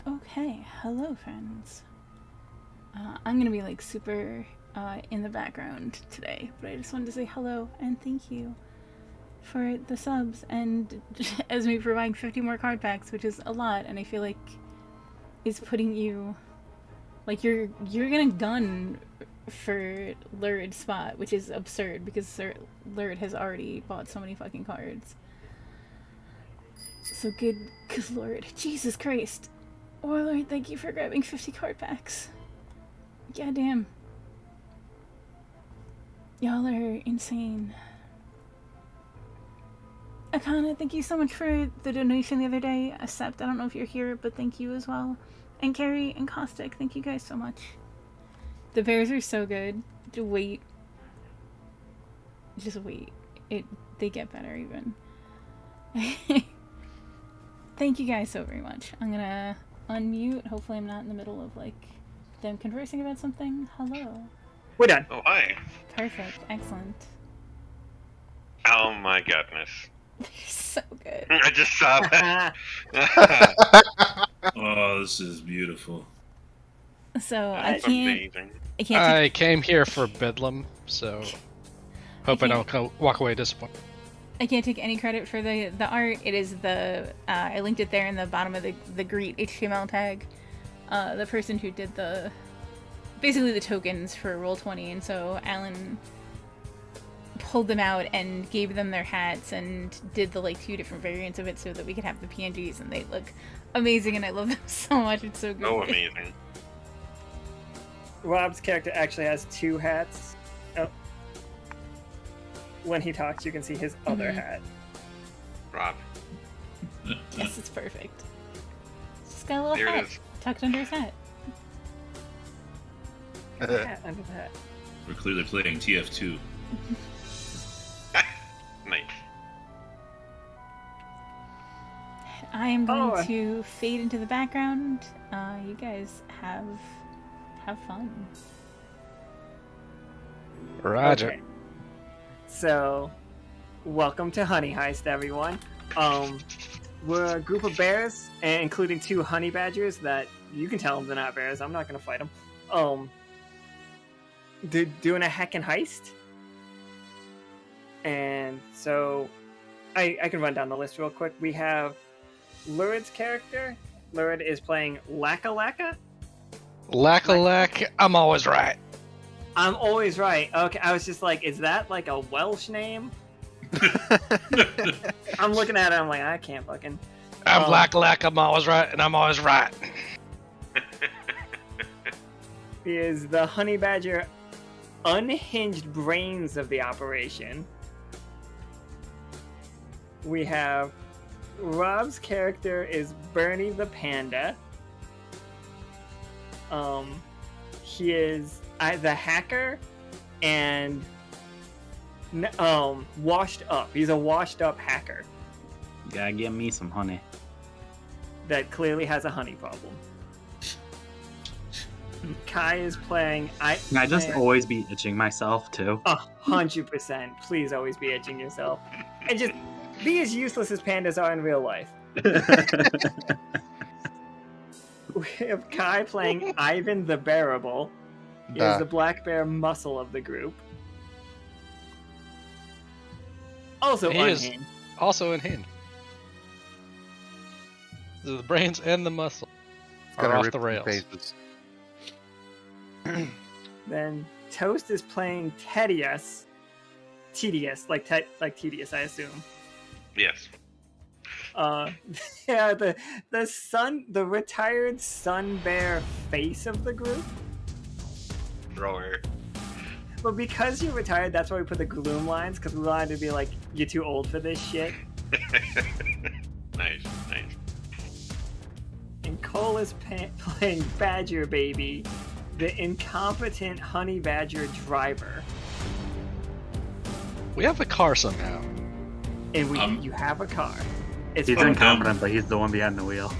Okay, hello friends. I'm gonna be like super in the background today, but I just wanted to say hello and thank you for the subs and as me providing 50 more card packs, which is a lot, and I feel like is putting you like you're gonna gun for Lurid's spot, which is absurd because Lurid has already bought so many fucking cards. So good, cause Lurid, Jesus Christ. Warlord, thank you for grabbing 50 card packs. God damn. Y'all are insane. Akana, thank you so much for the donation the other day. Accept, I don't know if you're here, but thank you as well. And Carrie and Caustic, thank you guys so much. The bears are so good. Wait. Just wait. They get better even. Thank you guys so very much. I'm gonna unmute. Hopefully I'm not in the middle of like them conversing about something. Hello. We're done. Oh, hi. Perfect. Excellent. Oh my goodness. So good. I just saw that. Oh, this is beautiful. So That's I amazing. can't. I came here for Bedlam, so hope I don't walk away disappointed. I can't take any credit for the art. It is the I linked it there in the bottom of the greet HTML tag. The person who did basically the tokens for Roll20, and so Alan pulled them out and gave them their hats and did the like 2 different variants of it so that we could have the PNGs, and they look amazing and I love them so much. It's so good. Oh, amazing. Rob's character actually has 2 hats. Oh. When he talks, you can see his other hat. Rob. Yes, it's perfect. Just got a little There hat it is. tucked under his hat. Hat under the hat. We're clearly playing TF2. Nice. I am going to fade into the background. You guys have fun. Roger. Okay. So, welcome to Honey Heist, everyone. We're a group of bears, including 2 honey badgers that you can tell them they're not bears. I'm not gonna fight them. They're doing a heckin' heist. And so, I can run down the list real quick. We have Lurid's character. Lurid is playing Lack-alack. Lack-alack, I'm always right. I'm always right. Okay, I was just like, is that like a Welsh name? I'm looking at it, I'm like, I can't fucking... I'm Lack-alack, I'm always right, and I'm always right. He is the honey badger unhinged brains of the operation. We have Rob's character is Berny the Panda. He is the hacker and washed up. He's a washed up hacker Gotta give me some honey. that clearly has a honey problem. Kai is playing. Can I just always be itching myself too? 100%. Please always be itching yourself, and just be as useless as pandas are in real life. We have Kai playing Ivan the Bearible. He is the Blackbear muscle of the group. Also He is Unhinged. also Unhinged. The brains and the muscle are off the rails. Then Toast is playing Teddy-ous. Tedious, like tedious, I assume. Yes. Yeah, the retired sun bear face of the group. Drawer. But because you're retired, that's why we put the gloom lines, because we wanted to be like, you're too old for this shit. Nice. And Kole is playing Badger Baby, the incompetent honey badger driver. We have a car somehow. And you have a car. It's He's fun. incompetent, but he's the one behind the wheel.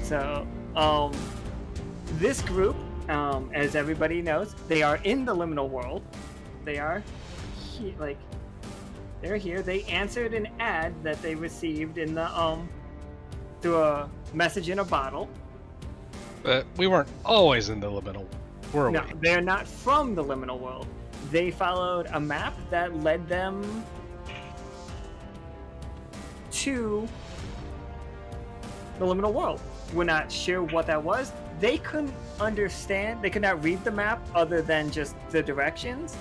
So, this group, as everybody knows, they are in the liminal world. They are they're here. They answered an ad that they received in the through a message in a bottle. But we weren't always in the liminal, were we? No, they're not from the liminal world. They followed a map that led them to the liminal world. We're not sure what that was. They couldn't understand. They could not read the map other than just the directions.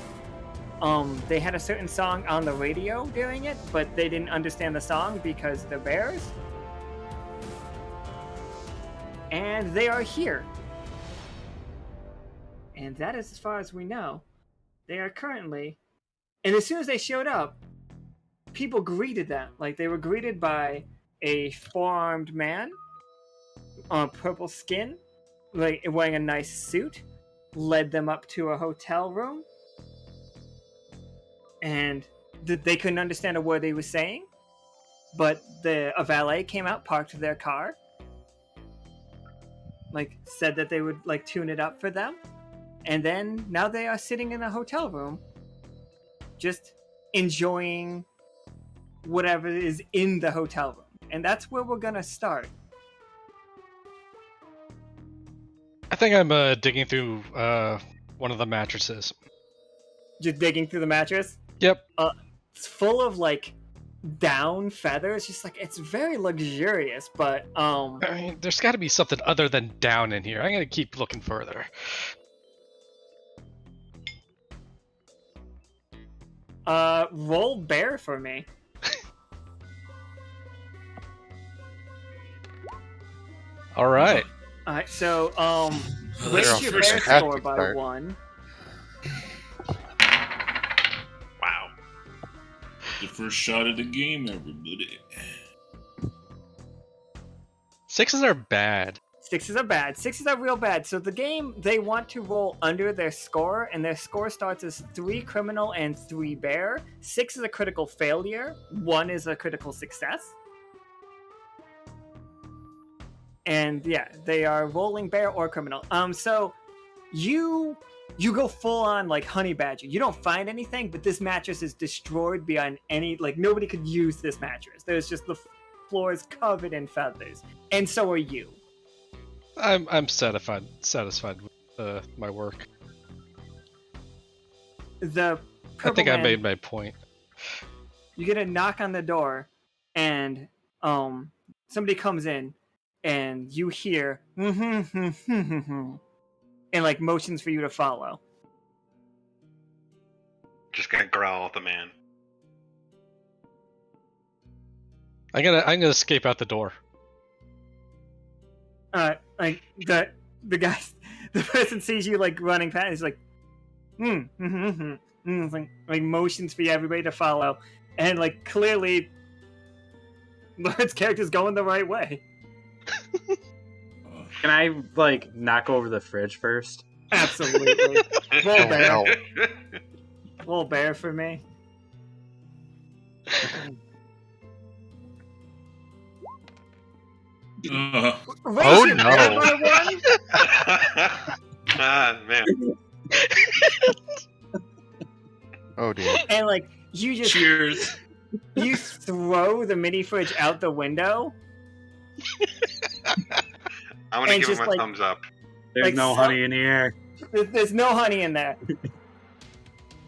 They had a certain song on the radio during it, but they didn't understand the song because they're bears. And they are here. And that is as far as we know. They are currently... And as soon as they showed up, people greeted them. Like, they were greeted by a four-armed man on purple skin, like wearing a nice suit, led them up to a hotel room, and they couldn't understand a word they were saying, but a valet came out, parked their car, like said that they would like tune it up for them, and then now they are sitting in a hotel room, just enjoying whatever is in the hotel room, and that's where we're gonna start. I think I'm digging through one of the mattresses. Just digging through the mattress. Yep. It's full of like down feathers. Just like it's very luxurious, but I mean, there's got to be something other than down in here. I'm gonna keep looking further. Roll bear for me. All right. Alright, so They're raise off your first bear half score to by start. 1. Wow. The first shot of the game, everybody. 6s are bad. 6s are bad. 6s are real bad. So the game, they want to roll under their score, and their score starts as 3 criminal and 3 bear. 6 is a critical failure. 1 is a critical success. And yeah, they are rolling bear or criminal. So you go full on like honey badger. You don't find anything, but this mattress is destroyed beyond any, like nobody could use this mattress. There's just the floor is covered in feathers. And so are you. I'm satisfied with my work. The I think I man, made my point. You get a knock on the door, and somebody comes in, and you hear and like motions for you to follow. Just gonna growl at the man. I'm gonna escape out the door. Like the guy, the person sees you like running past. He's like, like motions for everybody to follow, and like clearly, Lurid's character's going the right way. Can I like knock over the fridge first? Absolutely. Roll Oh, bear. no. Roll bear for me. Oh, Raise your no. bear by one? Ah, man. Oh dear. And like you just Cheers. you throw the mini fridge out the window. I'm gonna And give him just, a like- thumbs up. There's Like, no so- honey in the air. There's no honey in there.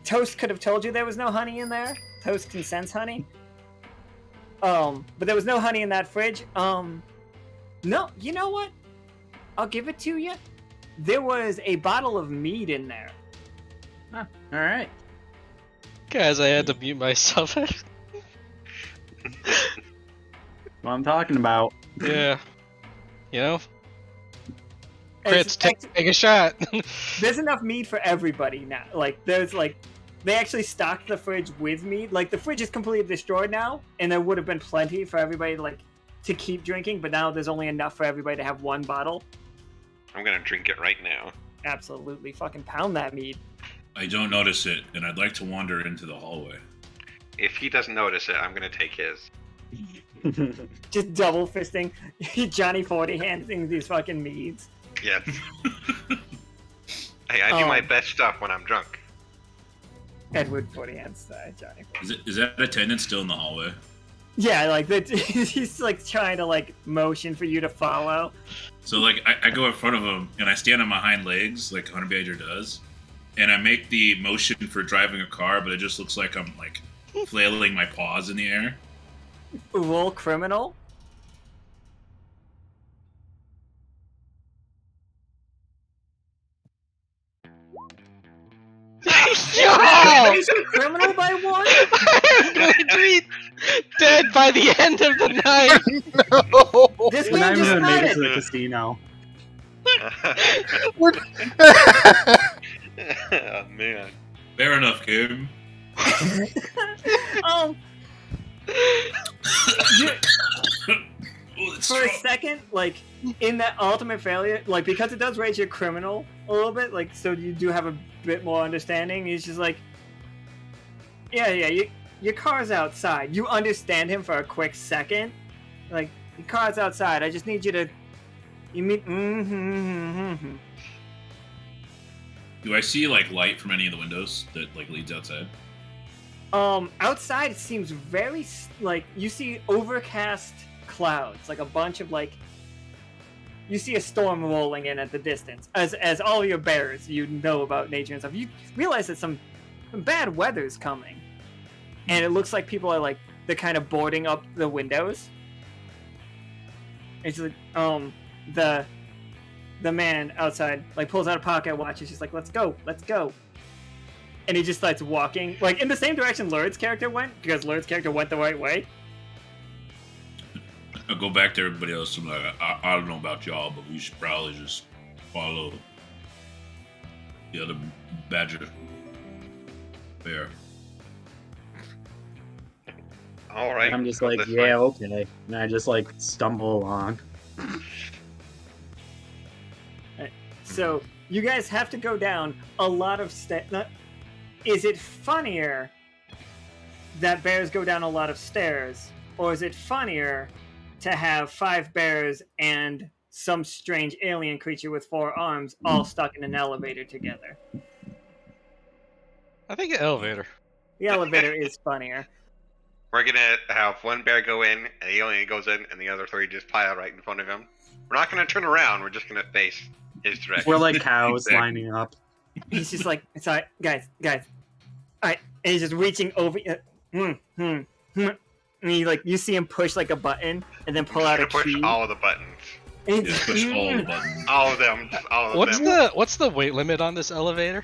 Toast could have told you there was no honey in there. Toast can sense honey. But there was no honey in that fridge. No, you know what? I'll give it to you. There was a bottle of mead in there. All right. Guys, I had to mute myself. What I'm talking about. Yeah. You know? It's Crits, take a shot. There's enough mead for everybody now. Like, there's like, they actually stocked the fridge with mead. Like, the fridge is completely destroyed now, and there would have been plenty for everybody like to keep drinking. But now there's only enough for everybody to have one bottle. I'm gonna drink it right now. Absolutely, fucking pound that mead. I don't notice it, and I'd like to wander into the hallway. If he doesn't notice it, I'm gonna take his. Just double fisting Johnny 40 handing these fucking meads. Yes. Hey, I do my Oh. best stuff when I'm drunk. Edward 40 hands Johnny 40. Is that attendant still in the hallway? Yeah, like he's like trying to like motion for you to follow. So like I go in front of him and I stand on my hind legs like Honey Badger does, and I make the motion for driving a car, but it just looks like I'm like flailing my paws in the air. Roll criminal. Yo! Is your criminal by one? I'm going to be dead by the end of the night. No. This When man I'm just gonna make it to started. the casino. Oh, man. Fair enough, Kim. Um, you- Oh, it's for a strong. second, like in that ultimate failure, like because it does raise your criminal a little bit, like so you do have a bit more understanding. He's just like, yeah, your car's outside. You understand him for a quick second, like your car's outside. I just need you to, you mean, Do I see like light from any of the windows that like leads outside? Outside it seems very like you see overcast clouds, like a bunch of like you see a storm rolling in at the distance. As all your bears, you know about nature and stuff, you realize that some bad weather's coming, and it looks like people are like they're kind of boarding up the windows. It's like the man outside like pulls out a pocket watch. He's just like, let's go, and he just starts walking like in the same direction Lurid's character went, because Lurid's character went the right way. I'll go back to everybody else. I'm like, I don't know about y'all, but we should probably just follow the other badger bear. All right. I'm just go like, this yeah, way. okay. And I just like stumble along. So you guys have to go down a lot of steps. Is it funnier that bears go down a lot of stairs, or is it funnier to have 5 bears and some strange alien creature with 4 arms all stuck in an elevator together? I think an elevator. The elevator is funnier. We're gonna have one bear go in, and the alien goes in, and the other 3 just pile right in front of him. We're not gonna turn around. We're just gonna face his direction. We're like cows Exactly. lining up. He's just like, it's alright, guys. Alright, and he's just reaching over. And he like, you see him push like a button, and then pull out a Push key. all of the buttons. And Just push all the buttons. All of them. Just all of What's them. what's the weight limit on this elevator?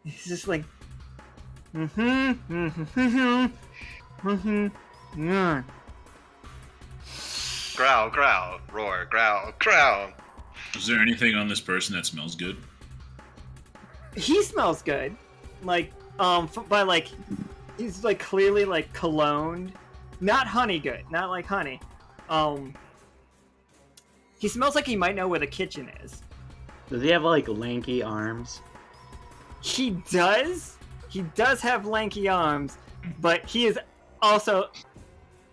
He's just like, Growl, growl, roar, growl, growl. Is there anything on this person that smells good? He smells good, like by like, he's like clearly like cologne, not honey good, not like honey. He smells like he might know where the kitchen is. Does he have like lanky arms? He does. He does have lanky arms, but he is also.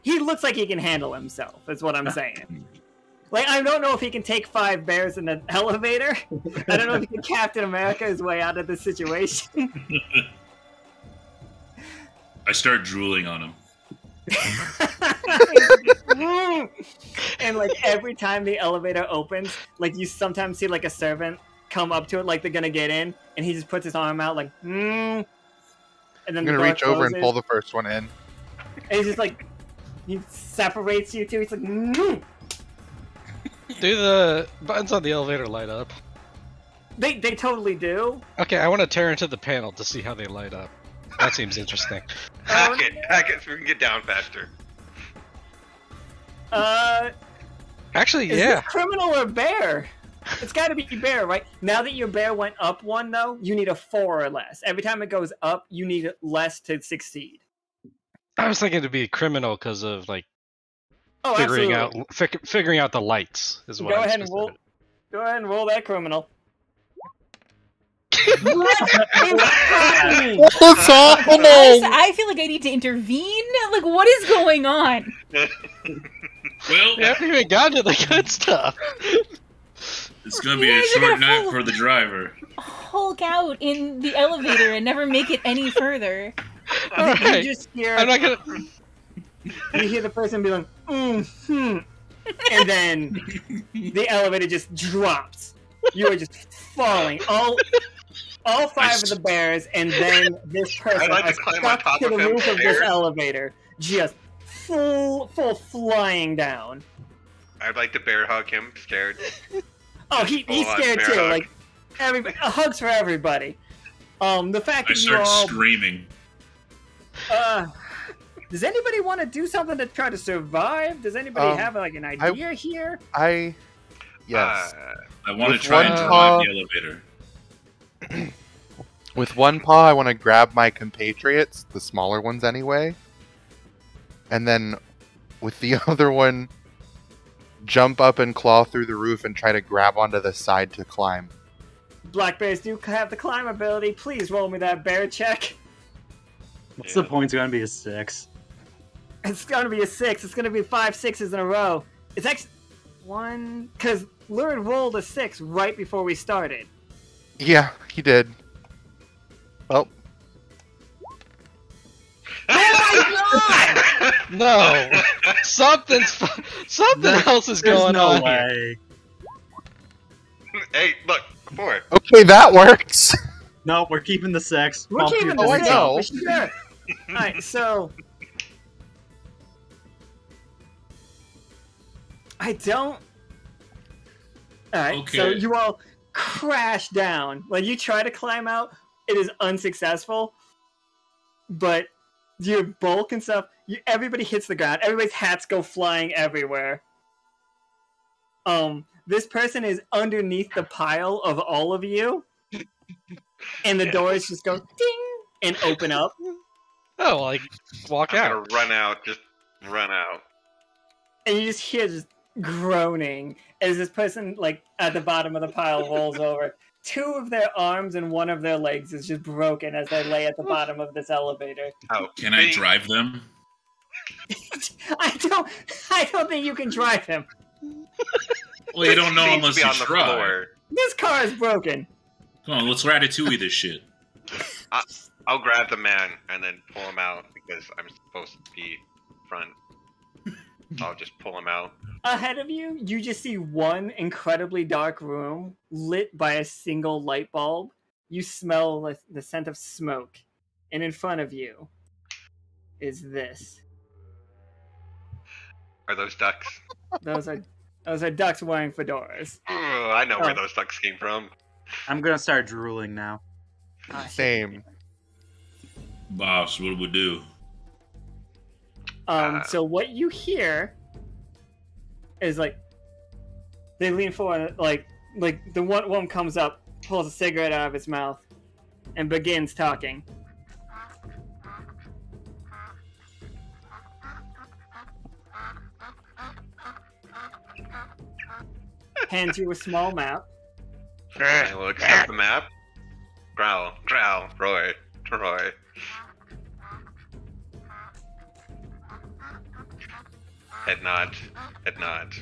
He looks like he can handle himself. Is what I'm saying. Like, I don't know if he can take 5 bears in an elevator. I don't know if he can Captain America his way out of this situation. I start drooling on him. And like every time the elevator opens, like you sometimes see like a servant come up to it like they're gonna get in, and he just puts his arm out like, and then I'm gonna reach over and pull the first one in. And he's just like, he separates you two. He's like, Do the buttons on the elevator light up? They totally do. Okay, I want to tear into the panel to see how they light up. That seems interesting. Hack it so we can get down faster. Actually, is yeah. it criminal or bear? It's got to be bear, right? Now that your bear went up 1, though, you need a 4 or less. Every time it goes up, you need less to succeed. I was thinking to be criminal because of like Oh, figuring absolutely. figuring out the lights is what. Go ahead and roll that criminal. What's Guys, happening? I feel like I need to intervene. Like, what is going on? Well, We haven't even gotten to the good stuff. it's gonna be You a guys are short gonna night fall- for the driver. Hulk out in the elevator and never make it any further. All right. You just hear, I'm not gonna. you hear the person be like, and then the elevator just drops. You are just falling. All 5 of the bears, and then this person I'd like are to climb on stuck top to the of him, roof of this bears. elevator, just full flying down. I'd like to bear hug him, scared. Oh, he's Full-on scared bear too. hug. Like everybody, hugs for everybody. The fact I that you start all, screaming. does anybody want to do something to try to survive? Does anybody have like an idea here? Yes. I want to With try and one drive paw- the elevator. With one paw, I want to grab my compatriots, the smaller ones anyway, and then with the other one, jump up and claw through the roof and try to grab onto the side to climb. Black bears do have the climb ability. Please roll me that bear check. What's the point's gonna be a 6? It's gonna be a 6. It's gonna be 5 6s in a row. It's actually 1 because Lurid rolled a 6 right before we started. Yeah, he did. Well, No, something else is There's going no on here. way. Hey, look, 4. okay, that works. No, we're keeping the 6. We're Bump keeping your the Oh, I 6 know. for sure. Alright, so I don't. Alright, so Okay. you all crash down. Like you try to climb out, it is unsuccessful. But your bulk and stuff, everybody hits the ground. Everybody's hats go flying everywhere. This person is underneath the pile of all of you, and the doors just go ding and open up. Oh, like walk I'm out. gonna run out, just run out. And you just hear just groaning as this person, like, at the bottom of the pile rolls over. 2 of their arms and 1 of their legs is just broken as they lay at the bottom of this elevator. Oh, Can I drive them? I don't think you can drive him. Well, you don't know Needs to unless be you on the try. floor. This car is broken. Come on, let's Ratatouille this shit. I'll grab the man and then pull him out because I'm supposed to be front. I'll just pull him out. Ahead of you, you just see one incredibly dark room lit by a single light bulb. You smell the scent of smoke. And in front of you is this. Are those ducks? Those are ducks wearing fedoras. Oh, I know where those ducks came from. I'm gonna start drooling now. Same. Boss, what do we do? So what you hear is like they lean forward, like the one comes up, pulls a cigarette out of his mouth, and begins talking. hands you a small map. I will accept the map. Growl, growl, roar, roar. Head nod, head nod.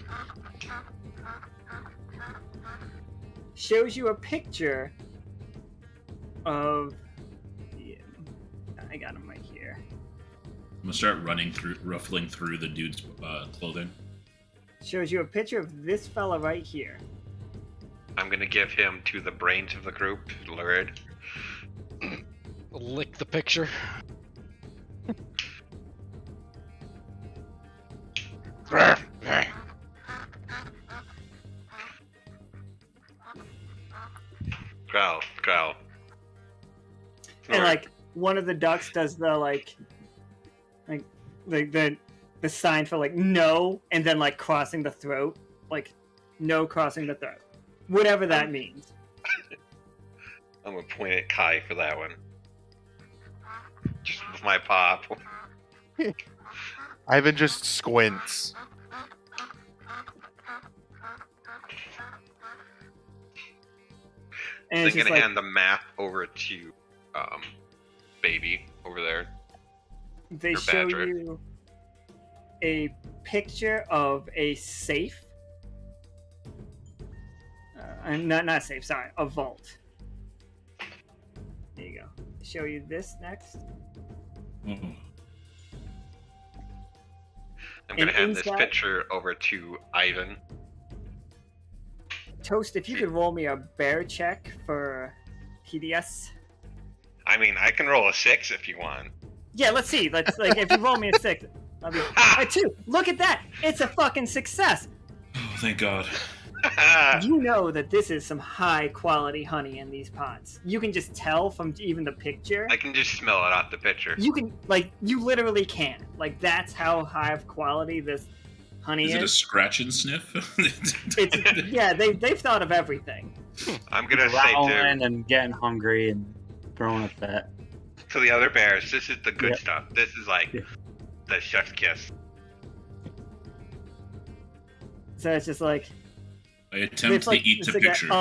Shows you a picture of. Yeah, I got him right here. I'm gonna start ruffling through the dude's clothing. Shows you a picture of this fella right here. I'm gonna give him to the brains of the group, Lurid. Lick the picture. Growl, growl. And like one of the ducks does the like the sign for like no, and then like crossing the throat, like no crossing the throat, whatever that means. I'm gonna point at Kai for that one. Just with my pop. Ivan just squints. And I'm it's just gonna like, hand the map over to Baby over there. they or show Badger. you a picture of a safe. Not safe, sorry, a vault. There you go. Show you this next. Oh. I'm gonna And hand this inside- picture over to Ivan. Toast, if you could roll me a bear check for Teddy-ous. I mean, I can roll a 6 if you want. Yeah, let's see. Let's like if you roll me a 6, I'll be a 2. Look at that! It's a fucking success. Oh, thank God. You know that this is some high quality honey in these pots. You can just tell from even the picture. I can just smell it off the picture. You can you literally can. Like that's how high of quality this honey Is is. it a scratch and sniff? It's yeah, they've thought of everything. I'm gonna say Growling and getting hungry and throwing a fit. to the other bears, this is the good Yep. stuff. This is like Yeah. the chef's kiss. So it's just like I attempt to eat it's the like picture.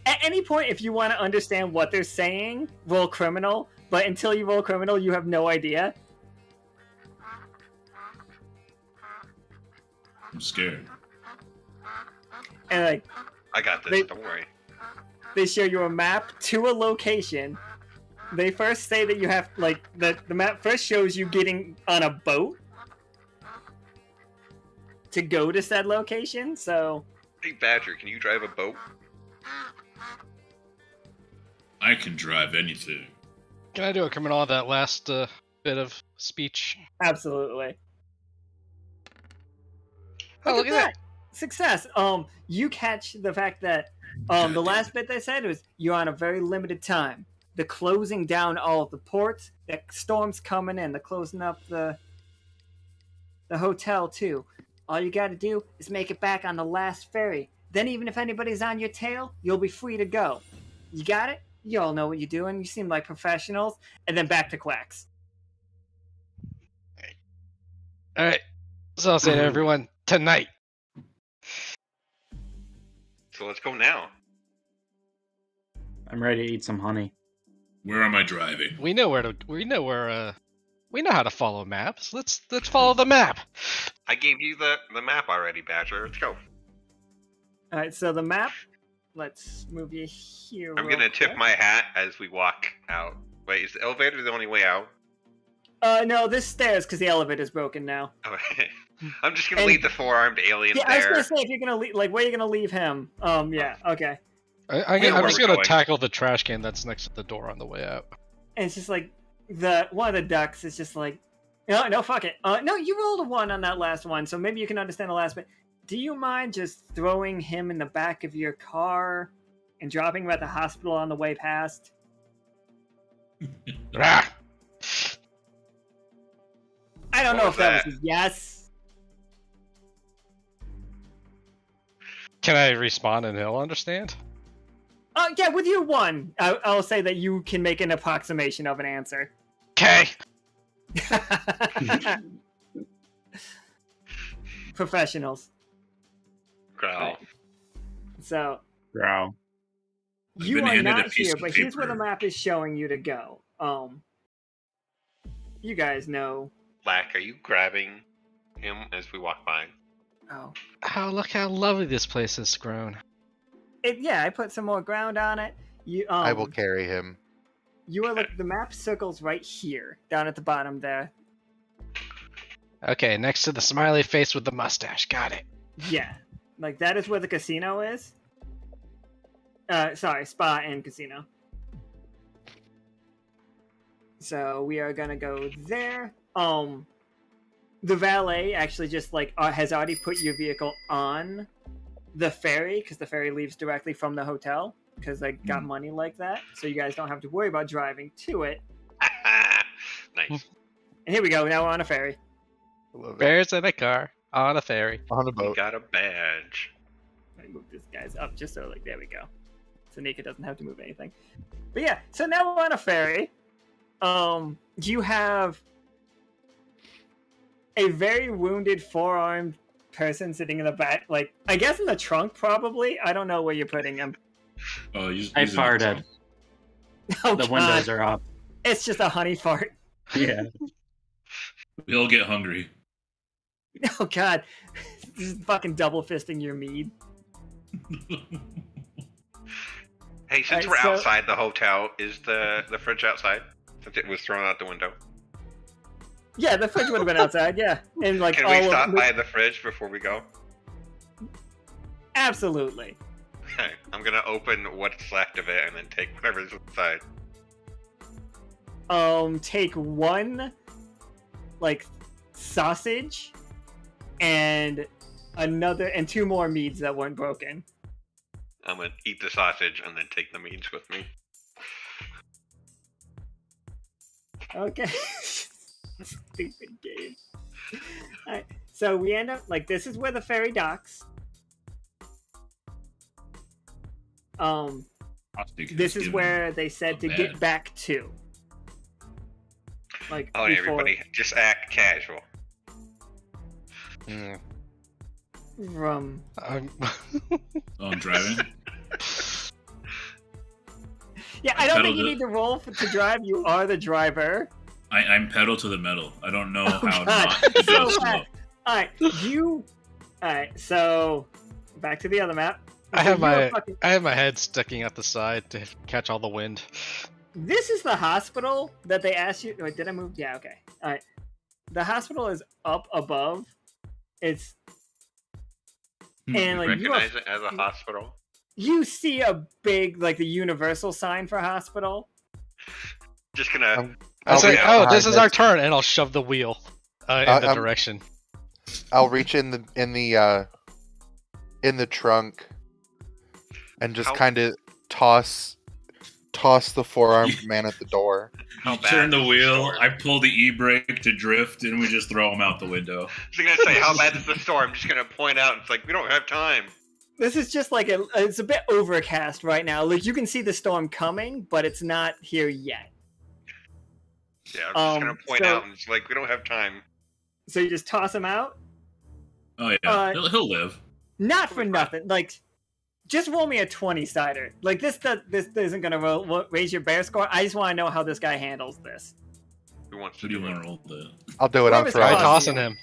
at any point, if you want to understand what they're saying, roll criminal. But until you roll criminal, you have no idea. I'm scared. And like I got this, They- don't worry. they show you a map to a location. They first say that you have like the map first shows you getting on a boat to go to said location. So Hey Badger, can you drive a boat? I can drive anything. Can I do a criminal on that last bit of speech? absolutely. Oh, look at that. Success. You catch the fact that the last bit they said was you're on a very limited time. The closing down all of the ports, the storm's coming in, the closing up the hotel too. All you gotta do is make it back on the last ferry. Then even if anybody's on your tail, you'll be free to go. You got it? You all know what you're doing. You seem like professionals. And then back to quacks. All right. So I'll say to everyone tonight. So let's go now. I'm ready to eat some honey. Where am I driving? We know how to follow maps. Let's follow the map. I gave you the map already, Badger. Let's go. Alright, so the map. Let's move you here. I'm real gonna tip quick. my hat as we walk out. Wait, is the elevator the only way out? No, this stairs because the elevator's broken now. Okay. I'm just gonna And- leave the four-armed alien Yeah, I was there. gonna say if you're gonna leave, like, where are you gonna leave him? Yeah, okay. Where I'm are just we gonna going? tackle the trash can that's next to the door on the way out. And it's just like one of the ducks is just like, no, fuck it. No, you rolled a 1 on that last one, so maybe you can understand the last bit. Do you mind just throwing him in the back of your car and dropping him at the hospital on the way past? Rah! I don't What know was if that that? was a yes. Can I respond and he'll understand? Yeah, with your 1, I'll say that you can make an approximation of an answer. Okay. Professionals. Growl. So Bro. you been are handed a not piece here, of but here's where the paper. map is showing you to go. You guys know. Lack, are you grabbing him as we walk by? Oh, Oh, look how lovely this place has grown. yeah, I put some more ground on it. You I will carry him. You are the map circles right here, down at the bottom there. Okay, next to the smiley face with the mustache. Got it. Yeah, like that is where the casino is. Sorry, spa and casino. So we are gonna go there. The valet actually just like has already put your vehicle on the ferry because the ferry leaves directly from the hotel because they got money like that. So you guys don't have to worry about driving to it. Nice. And here we go. Now we're on a ferry. I love it. Bears in a car on a ferry. On a We boat. got a badge. Let me move this guy's up just so like there we go. So Nika doesn't have to move anything. But yeah, so now we're on a ferry. You have a very wounded four-armed person sitting in the back, like I guess in the trunk probably. I don't know where you're putting him. Oh, he's I in the farted. trunk. Oh, The God. windows are up. It's just a honey fart. Yeah. He'll get hungry. Oh God, this is fucking double fisting your mead. Hey, since Alright, we're so- outside the hotel, is the fridge outside? Since it was thrown out the window. Yeah, the fridge would have been outside. Yeah, and like Can all we of stop by the fridge before we go? absolutely. Okay, I'm gonna open what's left of it and then take whatever's inside. Take one like sausage and two more meads that weren't broken. I'm gonna eat the sausage and then take the meats with me. Okay. Stupid game. Alright, so we end up like this is where the ferry docks. Hostage This has is given where they said a to get bad- back to. Like Oh, before, everybody, just act casual. Mm. from Oh, I'm driving. yeah, I don't Pedal think you to- need to roll to drive. You are the driver. I'm pedal to the metal. I don't know Oh, how God. not to So go slow. bad. Alright, so back to the other map. I So have you are my fucking- I have my head sticking out the side to catch all the wind. This is the hospital that they asked you. Wait, did I move? Yeah, okay. Alright. The hospital is up above. It's and like you, Recognize it as a hospital. you see a big like the universal sign for hospital. Just gonna. I I'll say, reach oh, this behind is our turn, and I'll shove the wheel in the I'm- direction. I'll reach in the trunk and just How- kind of toss the four-armed man at the door. How You bad turn the is the wheel, storm? I pull the e-brake to drift, and we just throw him out the window. I was gonna say, how bad is the storm? I'm just gonna point out. It's like we don't have time. This is just like it's a bit overcast right now. Like you can see the storm coming, but it's not here yet. Yeah, I'm just gonna point so- out, and it's like we don't have time. So you just toss him out. Oh yeah, he'll live. Not for nothing. Like, just roll me a 20-sider. Like this isn't gonna raise your bear score. I just want to know how this guy handles this. Who wants to Who do you do want it? to roll the? I'll do it. I'm Whoever's Try throwing. tossing tossing him.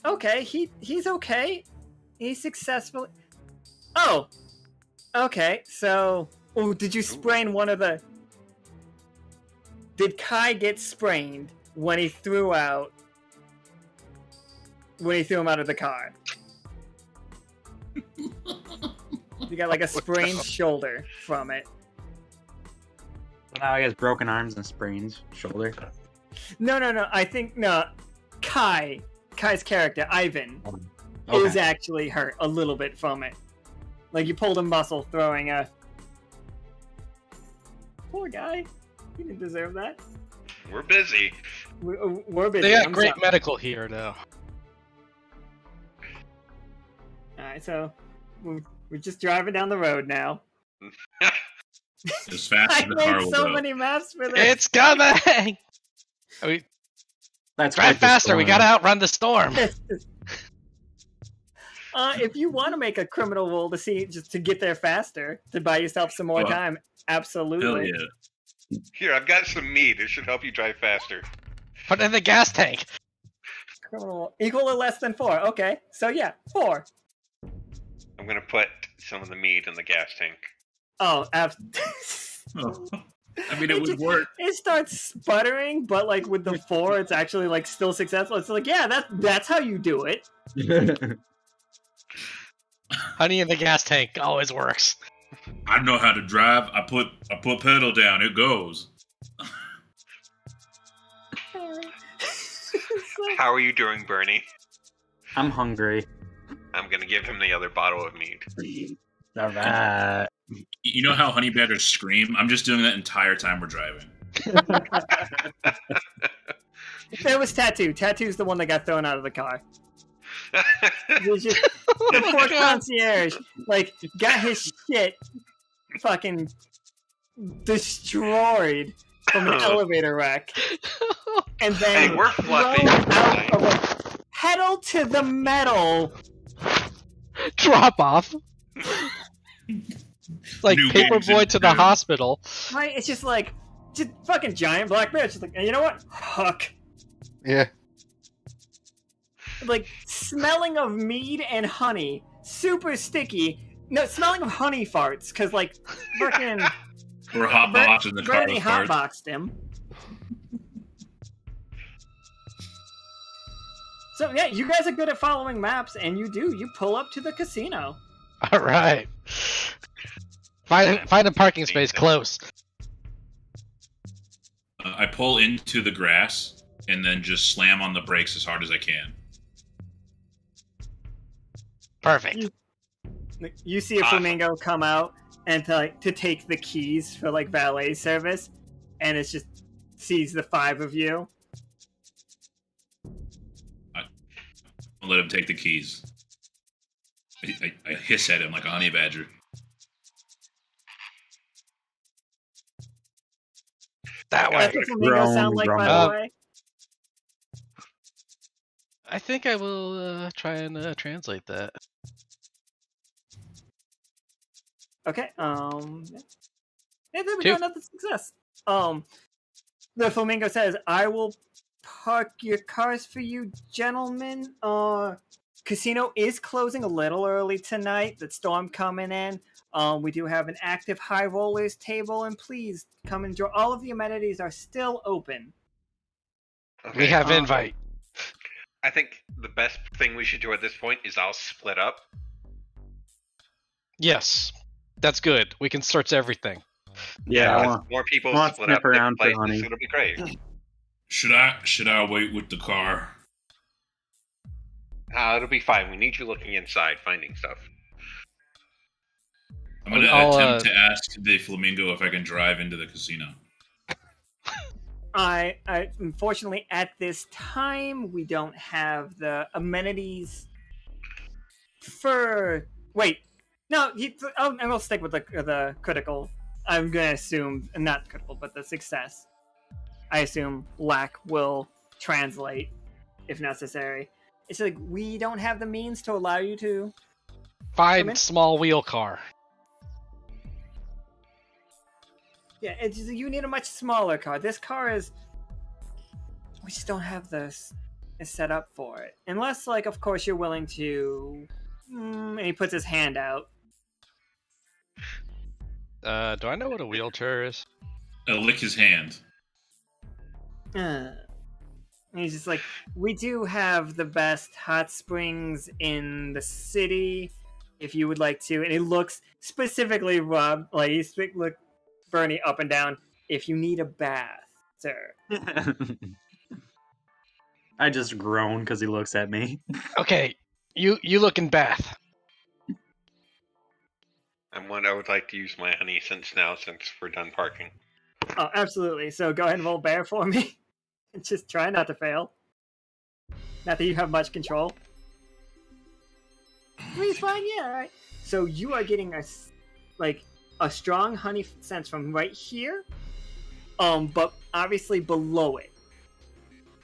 Okay. He's okay. He's successful. Oh. Okay. So, did you sprain one of the? Did Kai get sprained when he threw out? When he threw him out of the car? You got like a sprained shoulder from it. Now he has broken arms and sprains shoulder. No. I think no. Kai's character, Ivan, Okay. is actually hurt a little bit from it. Like you pulled a muscle throwing a. Poor guy. He didn't deserve that. We're busy. We're busy. They got I'm great sorry. medical here now. Alright, so we're just driving down the road now. As fast I as the car made will so go. many maps for this. It's coming. I mean, That's Drive quite the faster. We storm. gotta outrun the storm. If you want to make a criminal roll to see just to get there faster, to buy yourself some more time, Hell absolutely. yeah. Here, I've got some meat. It should help you drive faster. Put it in the gas tank. Criminal equal or less than 4. Okay, so yeah, 4. I'm gonna put some of the meat in the gas tank. Oh, Oh. I mean, it would work. It starts sputtering, but like with the 4, it's actually like still successful. It's like, yeah, that's how you do it. Honey in the gas tank always works. I know how to drive. I put pedal down. It goes. How are you doing, Bernie? I'm hungry. I'm gonna give him the other bottle of meat. Alright. You know how honey badgers scream? I'm just doing that entire time we're driving. There was Tattoo. Tattoo's the one that got thrown out of the car. Just, the poor concierge, like, got his shit fucking destroyed from an elevator wreck, and then Hey, we're fluffy. thrown out of a pedal to the metal. Drop off. Like New games Paperboy in to the town. hospital. Right? It's just like, just fucking giant black bear. It's just like, you know what? Huck. Yeah. Like, smelling of mead and honey, super sticky. No, smelling of honey farts, because, like, fucking We're hot box in the car Berny with parts. hotboxed him. So, yeah, you guys are good at following maps, and you pull up to the casino. All right. Find a parking space close. I pull into the grass and then just slam on the brakes as hard as I can. Perfect. You see a flamingo come out and to take the keys for, like, valet service, and it's just sees the 5 of you. I'll let him take the keys. I hiss at him like a honey badger. That That's way. what flamingos sound like, by the grumble. way. I think I will try and translate that. Okay, yeah, there we 2. go, another success. The flamingo says, I will park your cars for you, gentlemen. Casino is closing a little early tonight. The storm coming in. We do have an active high rollers table, and please come enjoy. All of the amenities are still open. We have invite. I think the best thing we should do at this point is I'll split up. Yes, that's good. We can search everything. Yeah, I want, More people I want to split up sniff around for different places. honey. It'll be great. Should I wait with the car? It'll be fine. We need you looking inside, finding stuff. I'm gonna I'll, attempt to ask the flamingo if I can drive into the casino. I unfortunately at this time we don't have the amenities for. Wait, no. And we'll stick with the critical. I'm gonna assume not critical, but the success. I assume Lack will translate if necessary. It's like we don't have the means to allow you to Find small wheel car. Yeah, it's just, you need a much smaller car. This car is... We just don't have this set up for it. Unless, like, of course you're willing to... and he puts his hand out. Do I know what a wheelchair is? I'll lick his hand. And he's just like, we do have the best hot springs in the city, if you would like to. And he looks specifically, Rob, like, he's look Bernie up and down. If you need a bath, sir. I just groan because he looks at me. Okay, you look in bath. And one, I would like to use my honey since we're done parking. Oh, absolutely. So go ahead and roll bear for me. And just try not to fail. Not that you have much control. He's fine, yeah, alright. So you are getting a strong honey sense from right here, but obviously below it.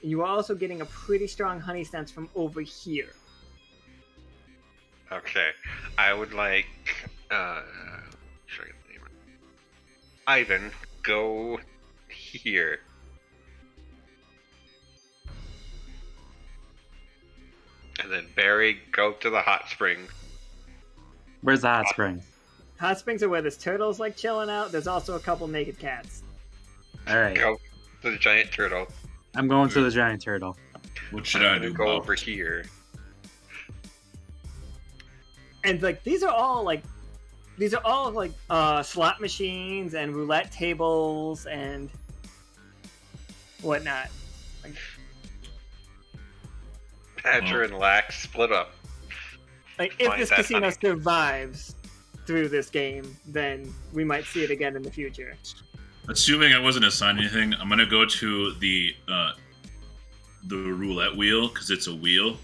You are also getting a pretty strong honey sense from over here. Okay. I would like. Should I get the name? Ivan, go here. And then Barry, go to the hot spring. Where's the hot spring? Hot springs are where this turtle's like chilling out. There's also a couple naked cats. Alright. Go to the giant turtle. I'm going to the giant turtle. What should I I'm do? gonna go Bob? over here. And like these are all like slot machines and roulette tables and whatnot. Like, Badger and Lack split up. like if Find this that casino honey. survives through this game, then we might see it again in the future. Assuming I wasn't assigned anything, I'm gonna go to the roulette wheel because it's a wheel.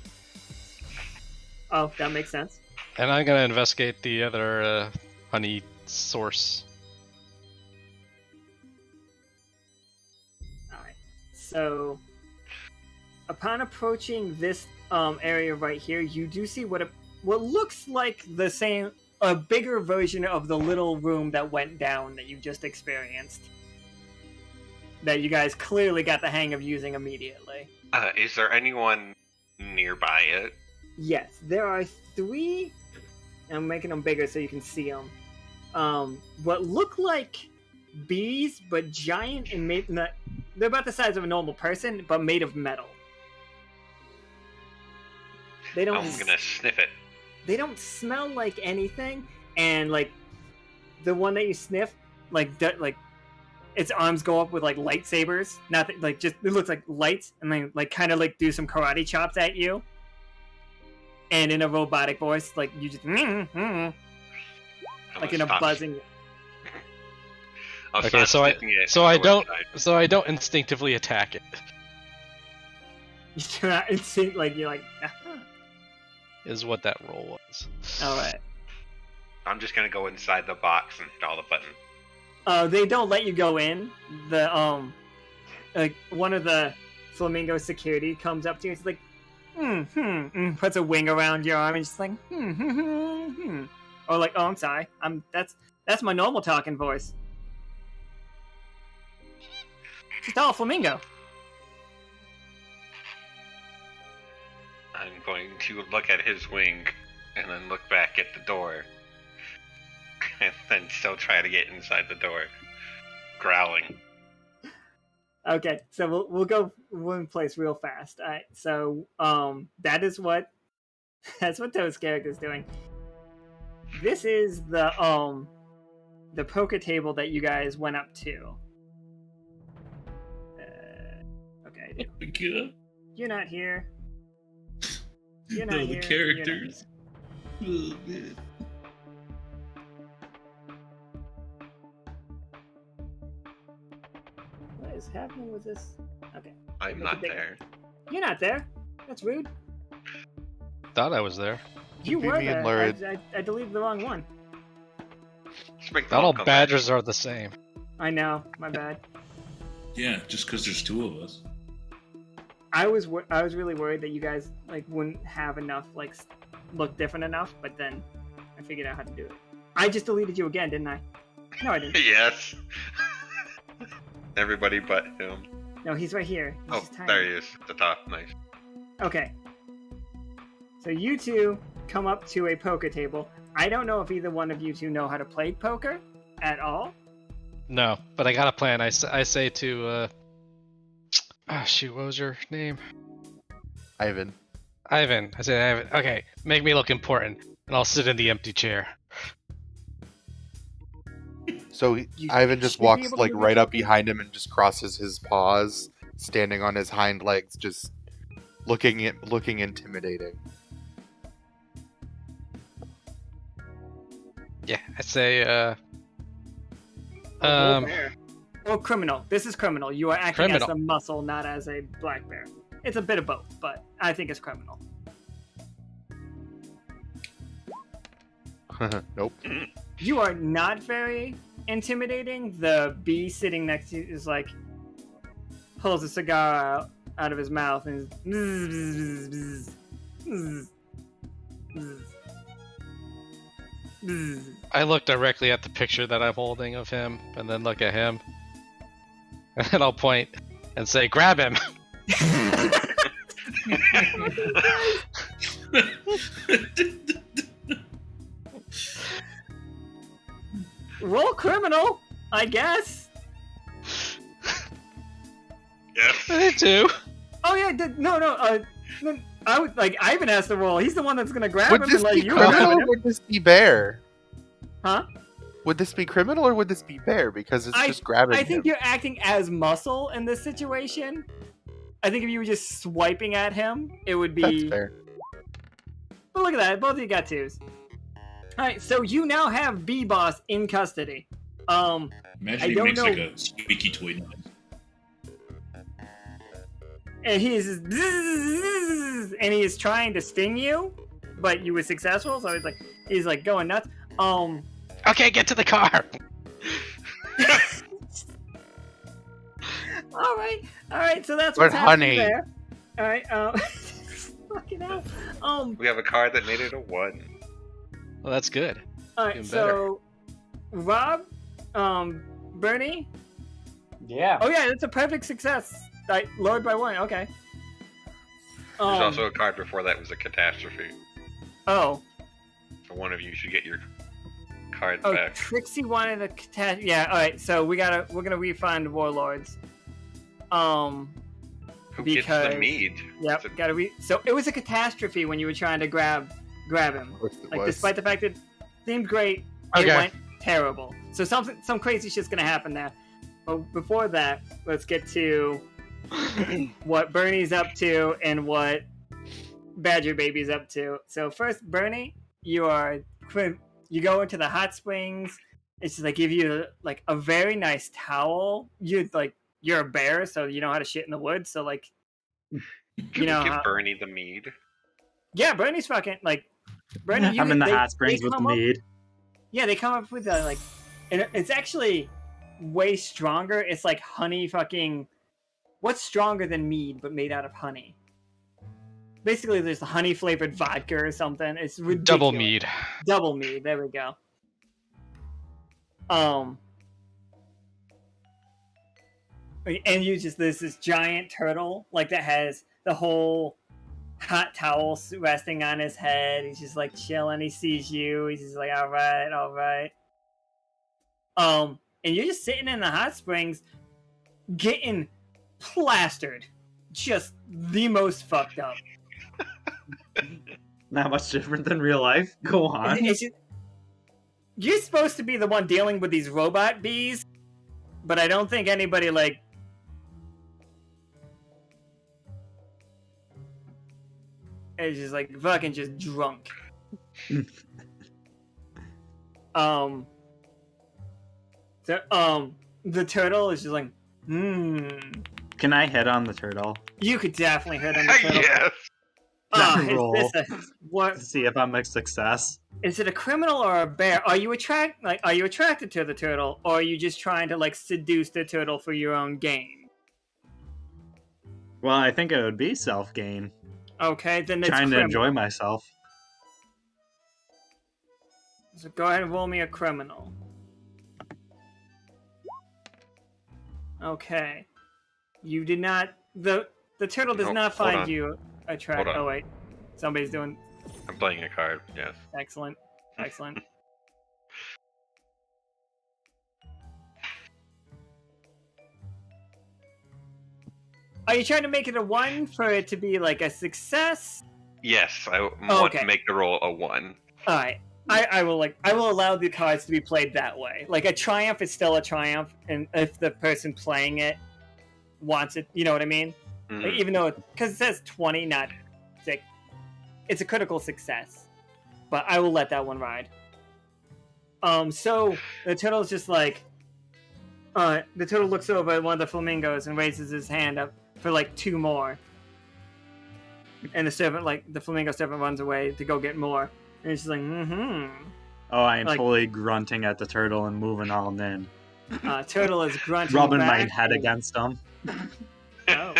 Oh, that makes sense. And I'm gonna investigate the other honey source. Alright. So upon approaching this area right here, you do see what looks like a bigger version of the little room that went down that you just experienced. That you guys clearly got the hang of using immediately. Is there anyone nearby it? Yes, there are 3. I'm making them bigger so you can see them. What look like bees, but giant and made. They're about the size of a normal person, but made of metal. They don't. I'm gonna sniff it. They don't smell like anything, and like the one that you sniff, like its arms go up with like lightsabers. Nothing like just it looks like lights, and then like kind of like do some karate chops at you. And in a robotic voice, like you just like in a buzzing. Okay, so I don't instinctively attack it. You do not instinct like you're like. Is what that roll was. All right. I'm just gonna go inside the box and hit all the buttons. They don't let you go in. The one of the flamingo security comes up to you. It's like, puts a wing around your arm and just like, or like, oh, I'm sorry, that's my normal talking voice. Just all flamingo. I'm going to look at his wing and then look back at the door. And then still try to get inside the door. Growling. Okay, so we'll go one place real fast. All right, so that's what Toad's character's doing. This is the poker table that you guys went up to. Okay, you're not here. You're not here. The characters. Oh, man. What is happening with this? Okay. I'm not there. You're not there. That's rude. Thought I was there. You be were me and there. Lurid. I deleted the wrong one. Not all badgers are the same. I know. My bad. Yeah, just because there's 2 of us. I was really worried that you guys like wouldn't have enough like look different enough, but then I figured out how to do it. I just deleted you again, didn't I? No, I didn't. Yes. Everybody but him. No, he's right here. He's Oh, just tiny. there he is at the top. Nice. Okay. So you 2 come up to a poker table. I don't know if either one of you 2 know how to play poker at all. No, but I got a plan. I say to shoot, what was your name? Ivan. Ivan. I said, Ivan, okay, make me look important, and I'll sit in the empty chair. So Ivan just should be walks able to like do right that. up behind him and just crosses his paws, standing on his hind legs, just looking intimidating. Yeah, I say, Or criminal. This is criminal. You are acting Criminal. as a muscle, not as a black bear. It's a bit of both, but I think it's criminal. Nope. You are not very intimidating. The bee sitting next to you is like, pulls a cigar out, out of his mouth, and I look directly at the picture that I'm holding of him, and then look at him, and I'll point and say, "Grab him." Roll criminal, I guess. Yes. Me too. Oh yeah, no. I would like Ivan has to roll. He's the one that's gonna grab Would him this and let be you grab criminal him. or would this be bear? Huh? Would this be criminal or would this be bear? Because it's just grabbing I think him. you're acting as muscle in this situation. I think if you were just swiping at him, it would be. That's fair. But look at that, both of you got 2s. Alright, so you now have B-Boss in custody. Imagine I he don't makes know. like a squeaky toy noise. And he is and he is trying to sting you, but you were successful, so he's like going nuts. Okay, get to the car. Alright, so that's But what's happening honey. there. Alright, fucking hell. We have a card that made it a 1. Well, that's good. Alright, Even so Rob, Bernie. Yeah. Oh yeah, that's a perfect success. Like lowered by 1. Okay. There's also a card before that was a catastrophe. Oh. So one of you should get your cards Oh, back. Trixie wanted a catastrophe. Yeah. All right. So we're gonna refund Warlords. Who gets because- the mead? Yep. It's a- Gotta so it was a catastrophe when you were trying to grab him. Of course it Like was. despite the fact that it seemed great, Okay. it went terrible. So some crazy shit's gonna happen there. But before that, let's get to what Bernie's up to and what Badger Baby's up to. So first, Bernie, you go into the hot springs. It's just, they give you like a very nice towel. You're a bear, so you know how to shit in the woods. So like, Can know we give how- Bernie the mead? yeah, Bernie's fucking like Bernie. I'm in the hot they springs with the come up- mead. Yeah, they come up with a and it's actually way stronger. It's like honey fucking. What's stronger than mead but made out of honey? Basically, there's the honey flavored vodka or something. It's ridiculous. Double mead. Double mead. There we go. And you just there's this giant turtle like that has the whole hot towel resting on his head. He's just like chilling. He sees you. He's just like, all right. And you're just sitting in the hot springs, getting plastered, just the most fucked up. Not much different than real life. Go on. It's just, you're supposed to be the one dealing with these robot bees, but I don't think anybody is just like fucking just drunk. The turtle is just like, Can I hit on the turtle You could definitely hit on the turtle. Yes. Roll. What to see if I'm a success? is it? A criminal or a bear? Are you attracted to the turtle, or are you just trying to like seduce the turtle for your own gain? Well, I think it would be self-gain. Okay, then it's Trying to criminal. enjoy myself. So go ahead and roll me a criminal. Okay. You did not. The turtle does Oh, not hold find on. you attractive. Hold on. Oh wait, somebody's doing I'm playing a card. Yes. excellent. Excellent. Are you trying to make it a 1 for it to be like a success? Yes, I want okay. to make the roll a 1. All right. I will allow the cards to be played that way. Like a triumph is still a triumph, and if the person playing it wants it, you know what I mean? Mhm. Like, even though because it says 20, not 6, it's a critical success. But I will let that one ride. So the turtle's just like, the turtle looks over at one of the flamingos and raises his hand up for like 2 more. And the flamingo servant runs away to go get more. And it's just like, Oh, I am Like- fully grunting at the turtle and moving on in. Turtle is grunting Rubbing back. my head against him. Oh.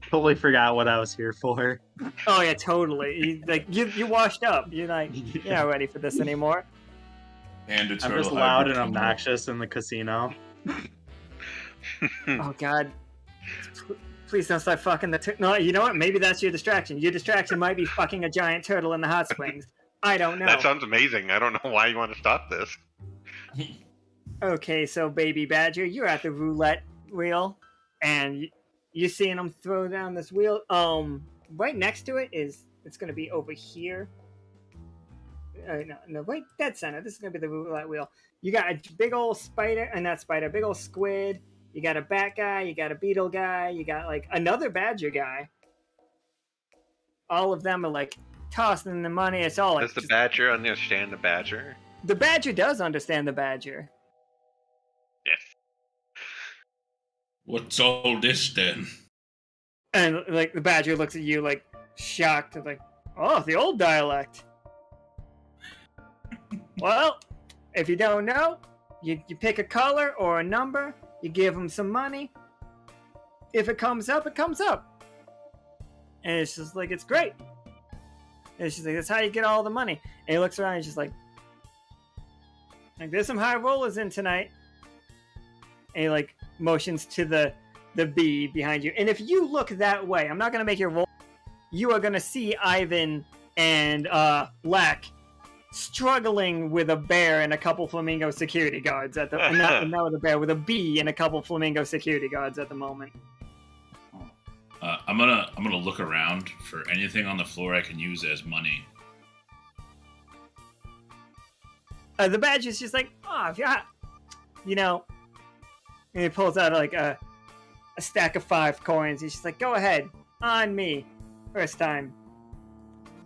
Totally forgot what I was here for. Oh yeah, totally. You washed up. You're like, you're not ready for this anymore. And a I'm turtle just loud hybrid and combo. obnoxious in the casino. Oh god. Please don't start fucking the no, you know what? Maybe that's your distraction. Your distraction might be fucking a giant turtle in the hot springs. I don't know. That sounds amazing. I don't know why you want to stop this. Okay, so baby badger, you're at the roulette wheel, and you're seeing them throw down this wheel. Right next to it is it's gonna be over here. No, right dead center. This is gonna be the roulette wheel. You got a big old spider, and not spider, big old squid. You got a bat guy. You got a beetle guy. You got like another badger guy. All of them are like tossing the money. It's all like Does the badger understand the badger? the badger does understand the badger. Yes. What's all this then? And like the badger looks at you like shocked, and like, oh, the old dialect. Well, if you don't know, you pick a color or a number, you give them some money. If it comes up, it comes up. And it's just like, it's great. And it's just like, that's how you get all the money. And he looks around and he's just like, there's some high rollers in tonight. And he like motions to the bee behind you. And if you look that way, I'm not going to make you roll. You are going to see Ivan and Lack struggling with a bear and a couple flamingo security guards at the not with a bear, with a bee and a couple flamingo security guards at the moment. I'm gonna look around for anything on the floor I can use as money. The badger's just like, oh, if you know, and he pulls out like a stack of 5 coins. He's just like, go ahead, on me, first time.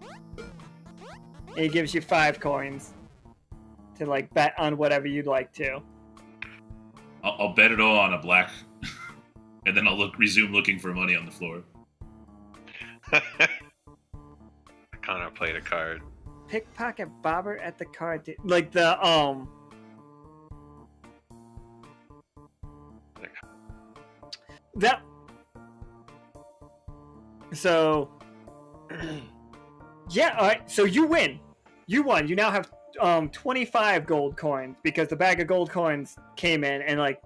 And he gives you 5 coins to like bet on whatever you'd like to. I'll bet it all on a black, and then I'll resume looking for money on the floor. Connor played a card. Pickpocket bobber at the card like the that. So yeah, all right. So you win. You won. You now have 25 gold coins because the bag of gold coins came in, and like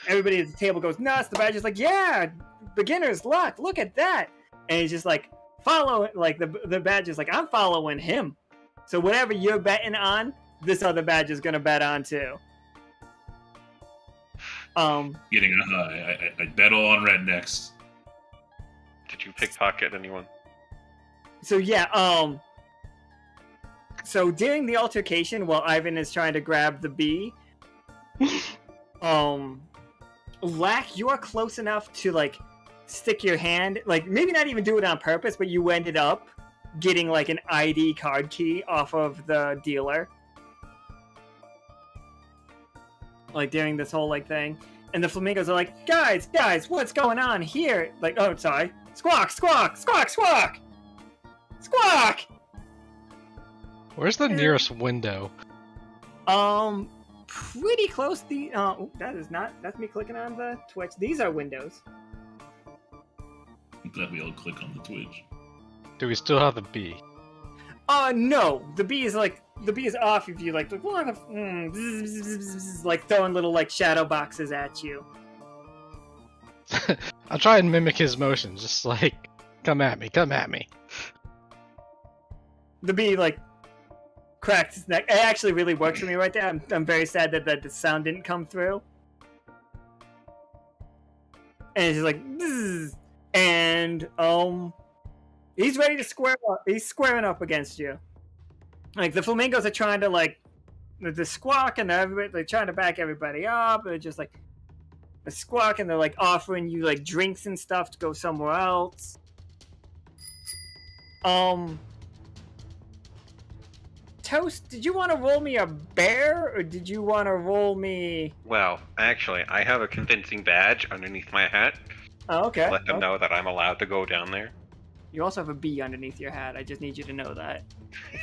everybody at the table goes nuts. The badger's like, yeah, beginner's luck. Look at that. And he's just like, follow it. Like the badger's like, I'm following him. So whatever you're betting on, this other badger's gonna bet on too. Getting a high. I bet all on red next. Did you pickpocket anyone? So yeah, so during the altercation while Ivan is trying to grab the bee, Lack, you are close enough to like stick your hand, like maybe not even do it on purpose, but you ended up getting like an ID card key off of the dealer. Like during this whole like thing. And the flamingos are like, guys, what's going on here? Like, oh, sorry. Squawk, squawk, squawk, squawk! Squawk! Where's the nearest window? Pretty close. That's me clicking on the Twitch. These are windows. I'm glad we all click on the Twitch. Do we still have the bee? No. The bee is off of you, like like throwing little like shadow boxes at you. I'll try and mimic his motions, just like, come at me, come at me. The bee like cracked his neck. It actually really works for me right there. I'm very sad that the sound didn't come through. And it's just like, Zzz. And he's ready to square up. He's squaring up against you. Like the flamingos are trying to like the squawk, and they're trying to back everybody up. They're just like the squawk, and they're like offering you like drinks and stuff to go somewhere else. Toast, did you want to roll me a bear, or did you want to roll me? Well, actually, I have a convincing badge underneath my hat. Oh, okay. Let them know that I'm allowed to go down there. You also have a bee underneath your hat. I just need you to know that.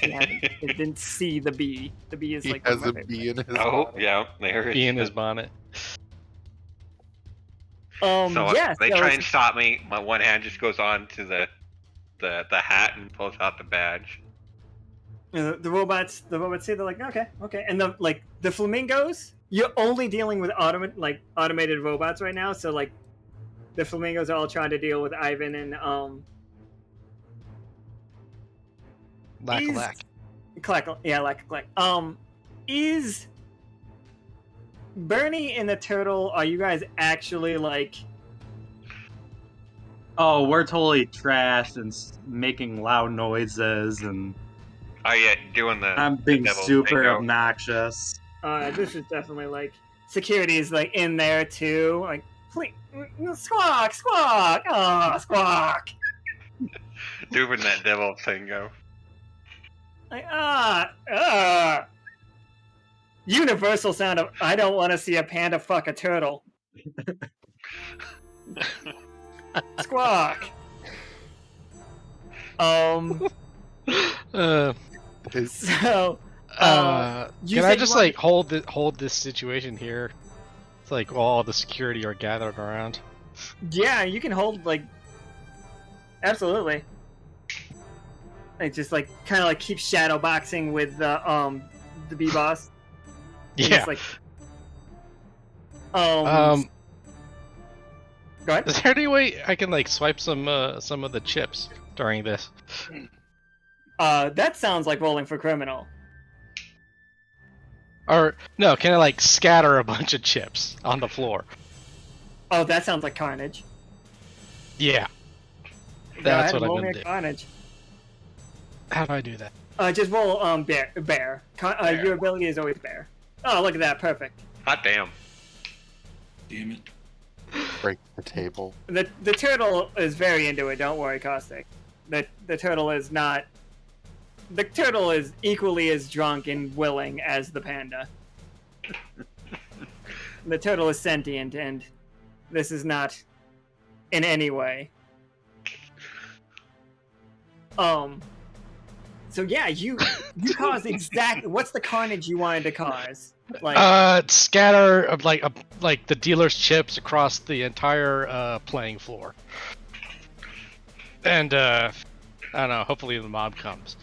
If you didn't see the bee. The bee is like... He has a bee in his Oh, bonnet. yeah, there it Bee in is. his bonnet. So yeah, they so try and stop me. My one hand just goes on to the hat and pulls out the badge. the robots say they're like, okay, and the flamingos, you're only dealing with automated robots right now. So like, the flamingos are all trying to deal with Ivan and Lack-alack. Lack-alack. Is Berny and the turtle? Are you guys actually like? Oh, we're totally trashed and making loud noises, and Oh yeah, doing the. I'm being devil super bingo. obnoxious. This is definitely like security is like in there too. Like, please, squawk, squawk, squawk. Doing that devil bingo. Like, universal sound of I don't want to see a panda fuck a turtle. Squawk. So, you can said I you just wanted- like hold this situation here? It's like all the security are gathered around. yeah, you can hold like, absolutely. Like just like kind of like keep shadow boxing with the B boss. Yeah. Just, like, Um, go ahead. is there any way I can like swipe some of the chips during this? That sounds like rolling for criminal. Or no, can I like scatter a bunch of chips on the floor? Oh, that sounds like carnage. Yeah. Go That's ahead, what I'm roll me gonna a do. carnage. How do I do that? Just roll bear. Bear. Your ability is always bear. Oh, look at that, perfect. Hot damn. Damn it. Break the table. The turtle is very into it. Don't worry, Caustic. The turtle is not. The turtle is equally as drunk and willing as the panda. The turtle is sentient, and this is not in any way. So yeah, you caused exactly what's the carnage you wanted to cause? Like Scatter like the dealer's chips across the entire playing floor. And I don't know, hopefully the mob comes.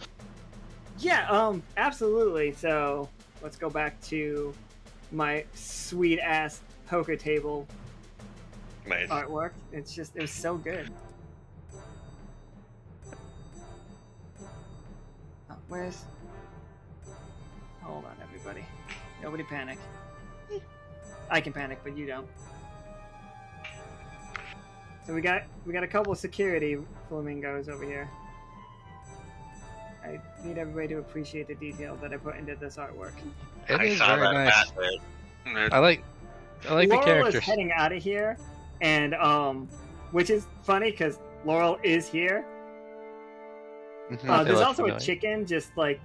yeah, absolutely. So let's go back to my sweet ass poker table Nice. artwork. It was so good. Oh, where's? Hold on, everybody. Nobody panic. I can panic, but you don't. So we got a couple of security flamingos over here. I need everybody to appreciate the detail that I put into this artwork. It I is saw very that nice. bat there. I like the Laurel characters. is heading out of here, and which is funny because Laurel is here. Mhm. There's look also a familiar. chicken just like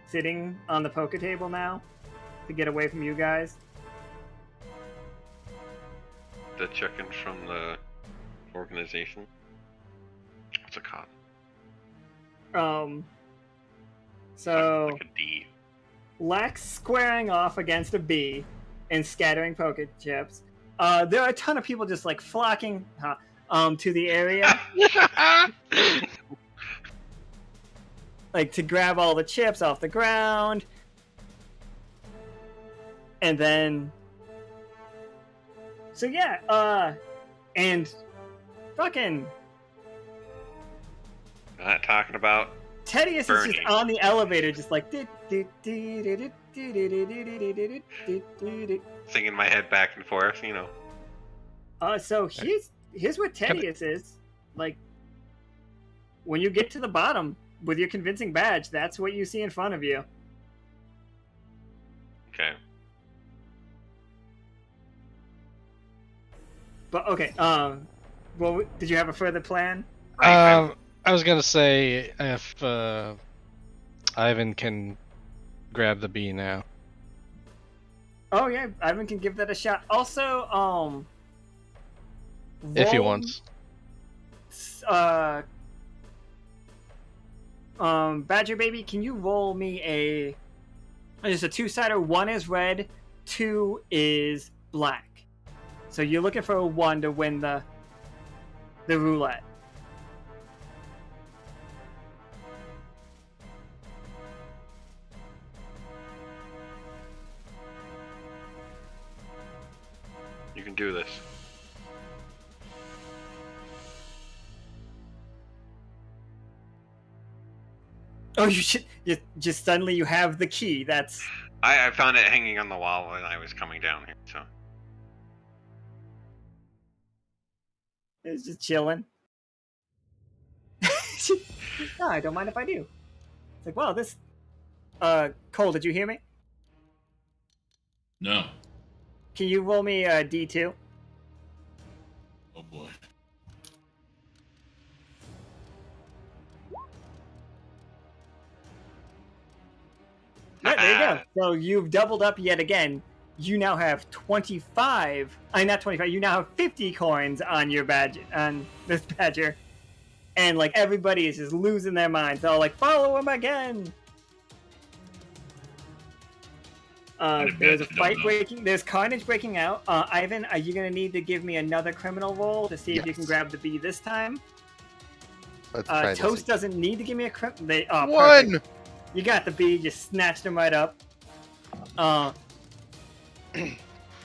sitting on the poker table now to get away from you guys. The chickens from the organization. What's it called? So Like a D. Lax squaring off against a bee and scattering poker chips. There are a ton of people just like flocking to the area, like to grab all the chips off the ground, and then. So yeah, and fucking Not talking about Teddy-ous is Berny. just on the elevator, just like. singing my head back and forth, you know. So here's what Teddy-ous is like. When you get to the bottom with your convincing badge, that's what you see in front of you. Okay. But okay, well, did you have a further plan? I was gonna say if Ivan can grab the bee now. Oh yeah, Ivan can give that a shot. Also, If he roll, wants. Badger Baby, can you roll me a? It's a two-sider. 1 is red, 2 is black. So you're looking for a 1 to win the roulette. You can do this. Oh, you should just suddenly you have the key. That's I found it hanging on the wall when I was coming down here, so. it's just chilling. No, I don't mind if I do. It's like, wow, this. Kole, did you hear me? No. Can you roll me a D2? Oh boy. Yeah, there you go. So you've doubled up yet again. You now have 25. Not 25. You now have 50 coins on your badge, on this badger, and like everybody is just losing their minds. They're all like, "Follow him again!" There's a fight breaking. There's carnage breaking out. Ivan, are you gonna need to give me another criminal roll to see if you can grab the B this time? Let's try Toast this. doesn't need to give me a criminal. One. Perfect. You got the B. Just snatched him right up.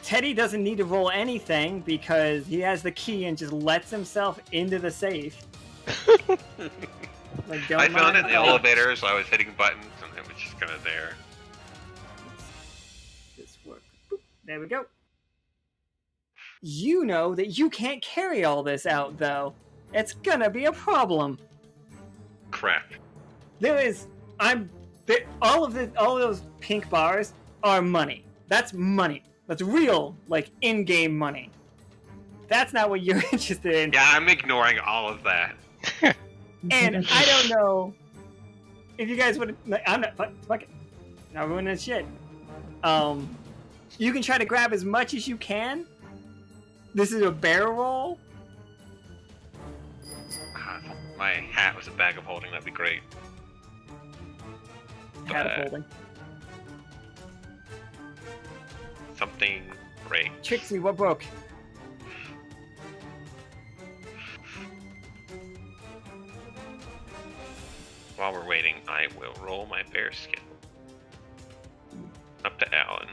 Teddy doesn't need to roll anything because he has the key and just lets himself into the safe. Like, I found it in the elevator, so I was hitting buttons, and it was just kind of there. This work. Boop. There we go. You know that you can't carry all this out, though. It's gonna be a problem. Crap. All of those pink bars are money. That's money. That's real, like, in-game money. That's not what you're interested in. Yeah, I'm ignoring all of that. And I don't know if you guys would. I'm not. Fuck it. Not ruining shit. You can try to grab as much as you can. This is a barrel roll. If my hat was a bag of holding, that'd be great. Hat of holding. Something great. Trixie, what broke? While we're waiting, I will roll my bear skill. Up to Alan.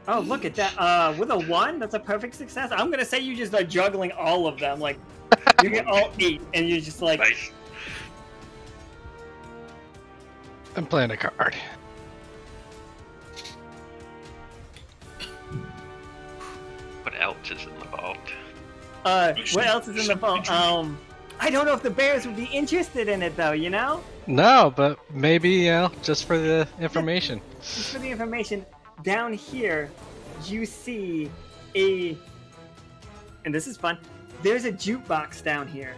Oh, look at that. With a 1, that's a perfect success. I'm gonna say you just are juggling all of them. Like, you get all 8, and you're just like... Nice. I'm playing a card. What else is in the vault? What else is in the vault? I don't know if the bears would be interested in it, though, you know? No, but maybe, you know, just for the information. Just for the information, down here, you see a... And this is fun. There's a jukebox down here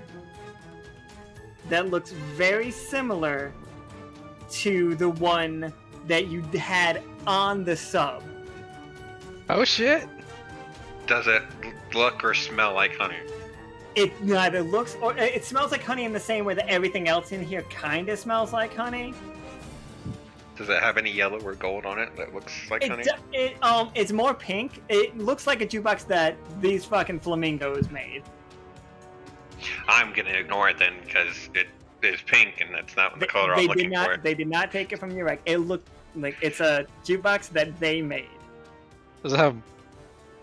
that looks very similar to the one that you had on the sub. Oh shit! Does it look or smell like honey? It neither looks or it smells like honey in the same way that everything else in here kind of smells like honey. Does it have any yellow or gold on it that looks like honey? It's more pink. It looks like a jukebox that these fucking flamingos made. I'm gonna ignore it then because it is pink and that's not the color I'm looking for. They did not take it from your rack. It looked like it's a jukebox that they made. Does it have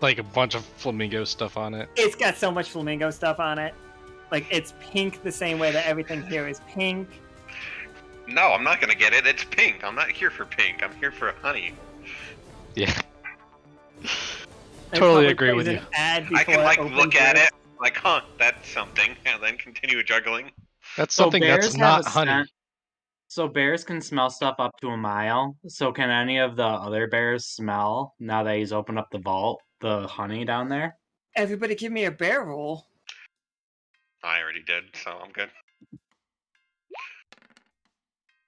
like a bunch of flamingo stuff on it? It's got so much flamingo stuff on it. Like, it's pink the same way that everything here is pink. No, I'm not gonna get it. It's pink. I'm not here for pink. I'm here for honey. Yeah. It Totally probably agree plays with an you. ad I can before like opens look at it. it, like, huh, that's something, and then continue juggling. That's So something bears that's have not a honey. scent. So bears can smell stuff up to a mile. So can any of the other bears smell, now that he's opened up the vault, the honey down there? Everybody give me a bear roll. I already did, so I'm good.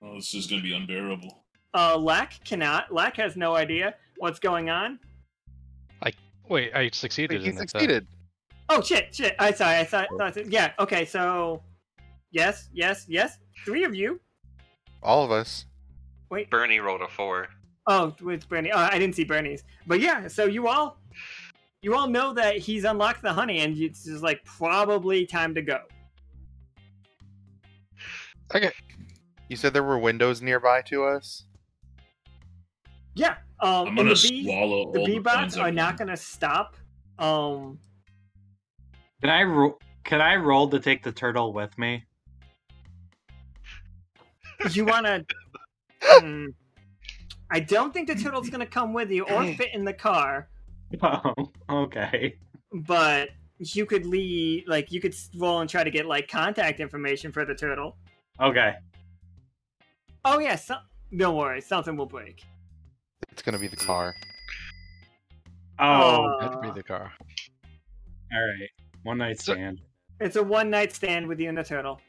Oh, this is gonna be unbearable. Lack cannot. Lack has no idea what's going on. Wait, I succeeded He in it. though. succeeded. Oh, shit. I thought, yeah, okay, so... Yes. 3 of you. All of us. Wait, Bernie rolled a 4. Oh, with Berny. Oh, I didn't see Bernie's. But yeah, so you all know that he's unlocked the honey, and it's just like probably time to go. Okay. You said there were windows nearby to us? Yeah. I'm And gonna the bees, swallow the all bee the bots coins are I've not won. gonna stop. Can I roll to take the turtle with me? You wanna? I don't think the turtle's gonna come with you or fit in the car. Oh, okay. But you could leave, like you could roll and try to get like contact information for the turtle. Okay. Oh yeah, don't worry, something will break. It's gonna be the car. Oh, That'd be the car. alright. One night stand. It's a one-night stand with you and the turtle.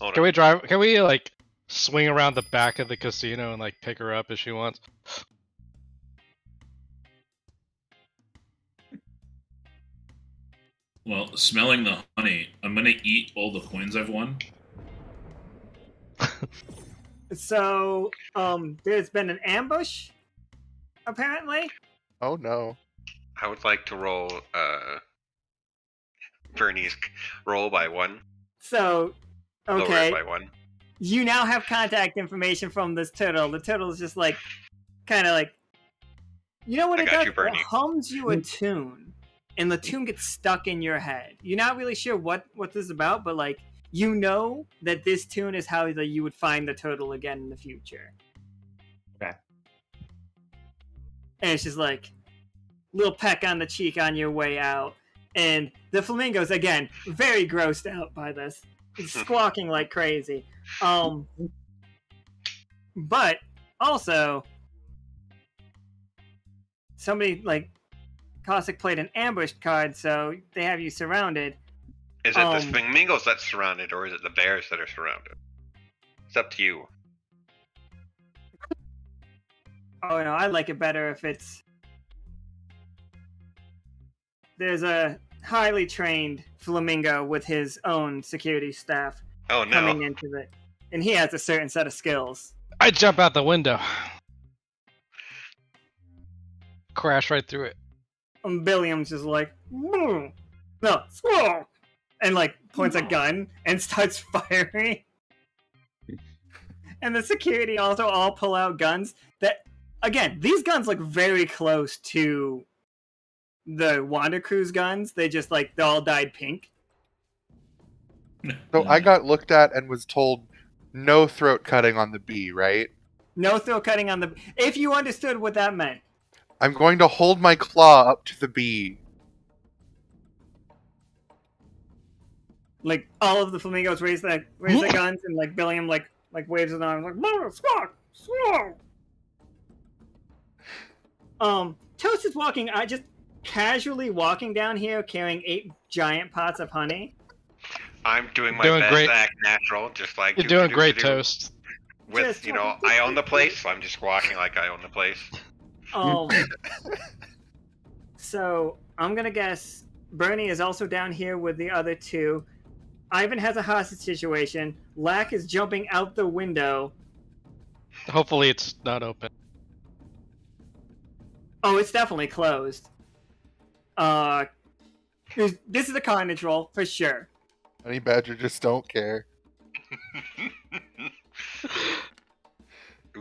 Hold Can on. we drive? Can we like swing around the back of the casino and like pick her up if she wants? Well, smelling the honey, I'm gonna eat all the coins I've won. So, there's been an ambush, apparently. Oh no. I would like to roll Bernie's roll by 1. So, Lower okay, it by 1. you now have contact information from this turtle. The turtle's just like, kind of like, you know what I it got does? you, Bernie. It hums you a tune, and the tune gets stuck in your head. You're not really sure what this is about, but like, you know that this tune is how you would find the turtle again in the future. Okay. And it's just like, little peck on the cheek on your way out. And the flamingos, again, very grossed out by this. Squawking like crazy. But also, somebody like Cossack played an ambush card, so they have you surrounded. Is it the flamingos that's surrounded, or is it the bears that are surrounded? It's up to you. Oh no, I like it better if it's... There's a highly trained flamingo with his own security staff Oh no. coming into it. And he has a certain set of skills. I jump out the window. Crash right through it. And Billiam's just like, "Moo." No, squirrel! And like points a gun and starts firing. And the security also all pull out guns that, again, these guns look very close to the Wander Cruise guns. They just like, they all dyed pink. So I got looked at and was told no throat cutting on the bee, right? No throat cutting on the... If you understood what that meant. I'm going to hold my claw up to the bee. Like, all of the flamingos raise their guns, and like Billiam like waves his arms like, "Mother, squawk, squawk." Toast is walking, just casually walking down here, carrying 8 giant pots of honey. I'm doing my Doing best great. to act natural, just like You're doing great, Toast. With, Just- you know, I own the place, so I'm just walking like I own the place. So I'm gonna guess Bernie is also down here with the other 2. Ivan has a hostage situation. Lack is jumping out the window. Hopefully it's not open. Oh, it's definitely closed. This is a carnage roll for sure. Honey Badger just don't care.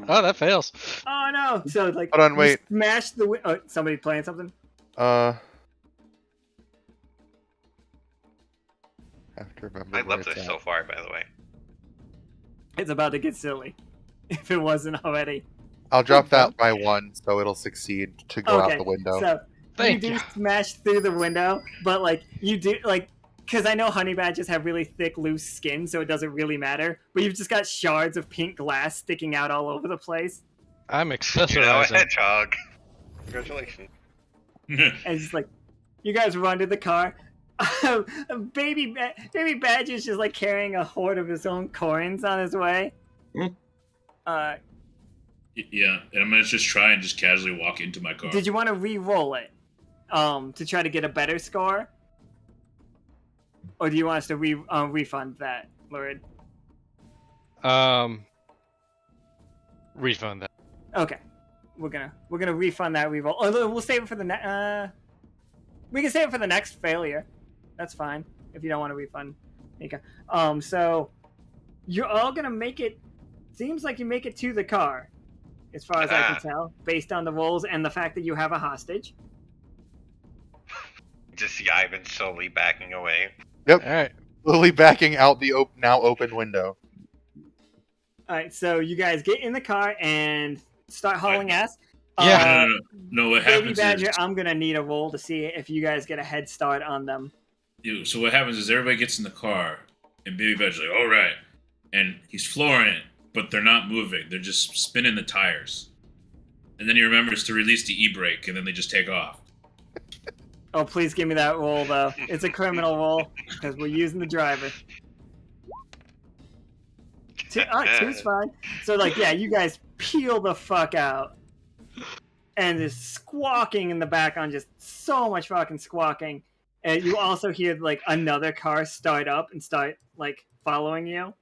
Oh, that fails. Oh no! So like, Hold on, you wait. smash the window. Oh, somebody playing something? Have to remember. I where love it's this at. so far, by the way. It's about to get silly, if it wasn't already. I'll drop that by 1, so it'll succeed to go out the window. So Thank you do you. smash through the window, but like you do like, because I know honey badgers have really thick, loose skin, so it doesn't really matter. But you've just got shards of pink glass sticking out all over the place, I'm You're now a accessorizing. hedgehog. Congratulations. and it's just like, you guys run to the car. Baby Badger's just like carrying a hoard of his own coins on his way. Yeah, and I'm gonna just try and just casually walk into my car. Did you want to re-roll it to try to get a better score, or do you want us to refund that, Lurid? Refund that. Okay. we're gonna refund that reroll. Or we'll save it for the we can save it for the next failure. That's fine if you don't want to refund Mika. So you're all gonna make it. Seems like you make it to the car, as far as I can tell, based on the rolls and the fact that you have a hostage. Just see Ivan slowly backing away. Yep. All right. Slowly backing out the now open window. All right, so you guys get in the car and start hauling ass. Yeah. No, what Baby happens Badger, is... I'm gonna need a roll to see if you guys get a head start on them. So what happens is everybody gets in the car, and Baby Badger's like, all right. And he's flooring it, but they're not moving. They're just spinning the tires. And then he remembers to release the e-brake, and then they just take off. Oh, please give me that roll, though. It's a criminal roll, because we're using the driver. Two's fine. So, like, yeah, you guys peel the fuck out. And there's squawking in the background, just so much fucking squawking. And you also hear, like, another car start up and start, like, following you.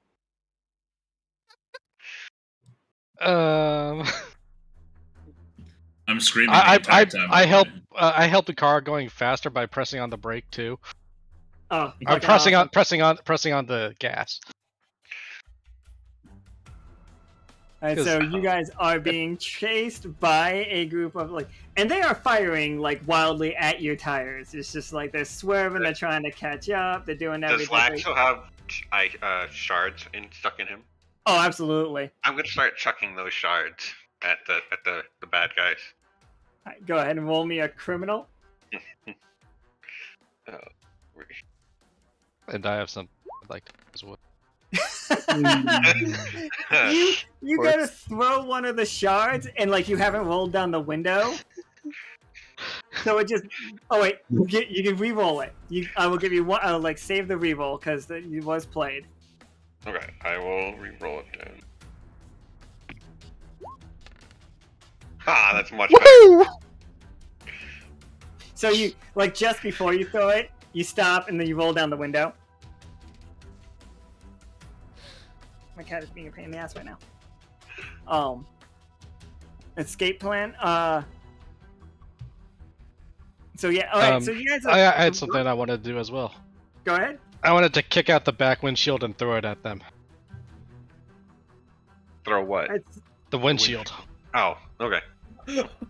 I'm screaming. I help the car going faster by pressing on the brake too. Oh, I'm pressing on the gas. Alright, so you guys are being chased by a group of and they are firing wildly at your tires. It's just like they're swerving, they're trying to catch up, they're doing everything. Does Lack still have shards stuck in him? Oh, absolutely. I'm gonna start chucking those shards at the bad guys. Alright, go ahead and roll me a criminal. And I have some as well. you gotta throw one of the shards and you haven't rolled down the window. So it just wait, you can re-roll it. I will give you one. I'll save the re-roll because it was played. Okay, I will re-roll it down. That's much better. So you just before you throw it, you stop and then you roll down the window. My cat is being a pain in the ass right now. Escape plan. So yeah, alright, so you guys I had something I wanted to do as well. Go ahead. I wanted to kick out the back windshield and throw it at them. Throw what? The windshield. Oh, okay.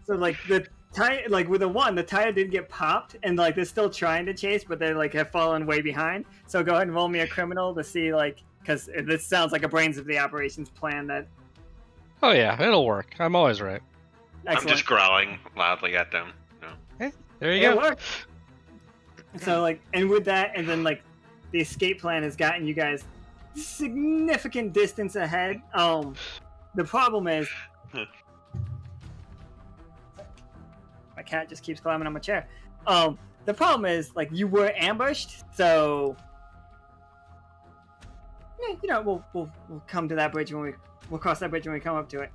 So the tire, with the one, the tire did get popped, and they're still trying to chase, but they have fallen way behind. So go ahead and roll me a criminal to see because this sounds like a brains of the operations plan that. Oh yeah, it'll work. I'm always right. Excellent. I'm just growling loudly at them. No. Hey, there you go. Worked. So and with that, and then the escape plan has gotten you guys significant distance ahead. The problem is. My cat just keeps climbing on my chair. The problem is, you were ambushed, so we'll come to that bridge when we'll cross that bridge when we come up to it.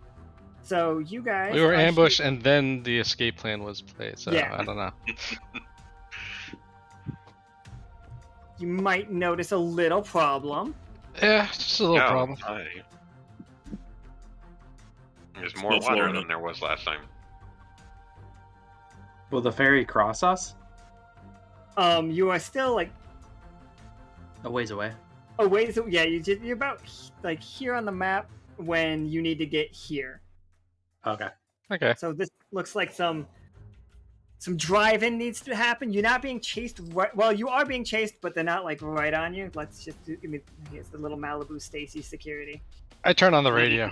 So you guys, we were ambushed, and then the escape plan was played. So yeah. I don't know. You might notice a little problem. Yeah, just a little problem. There's more water than there was last time. Will the ferry cross us? You are still a ways away. A ways, yeah. You're about here on the map when you need to get here. Okay. Okay. So this looks like some drive-in needs to happen. You're not being chased. Well, you are being chased, but they're not right on you. Let's just here's the little Malibu Stacy security. I turn on the radio.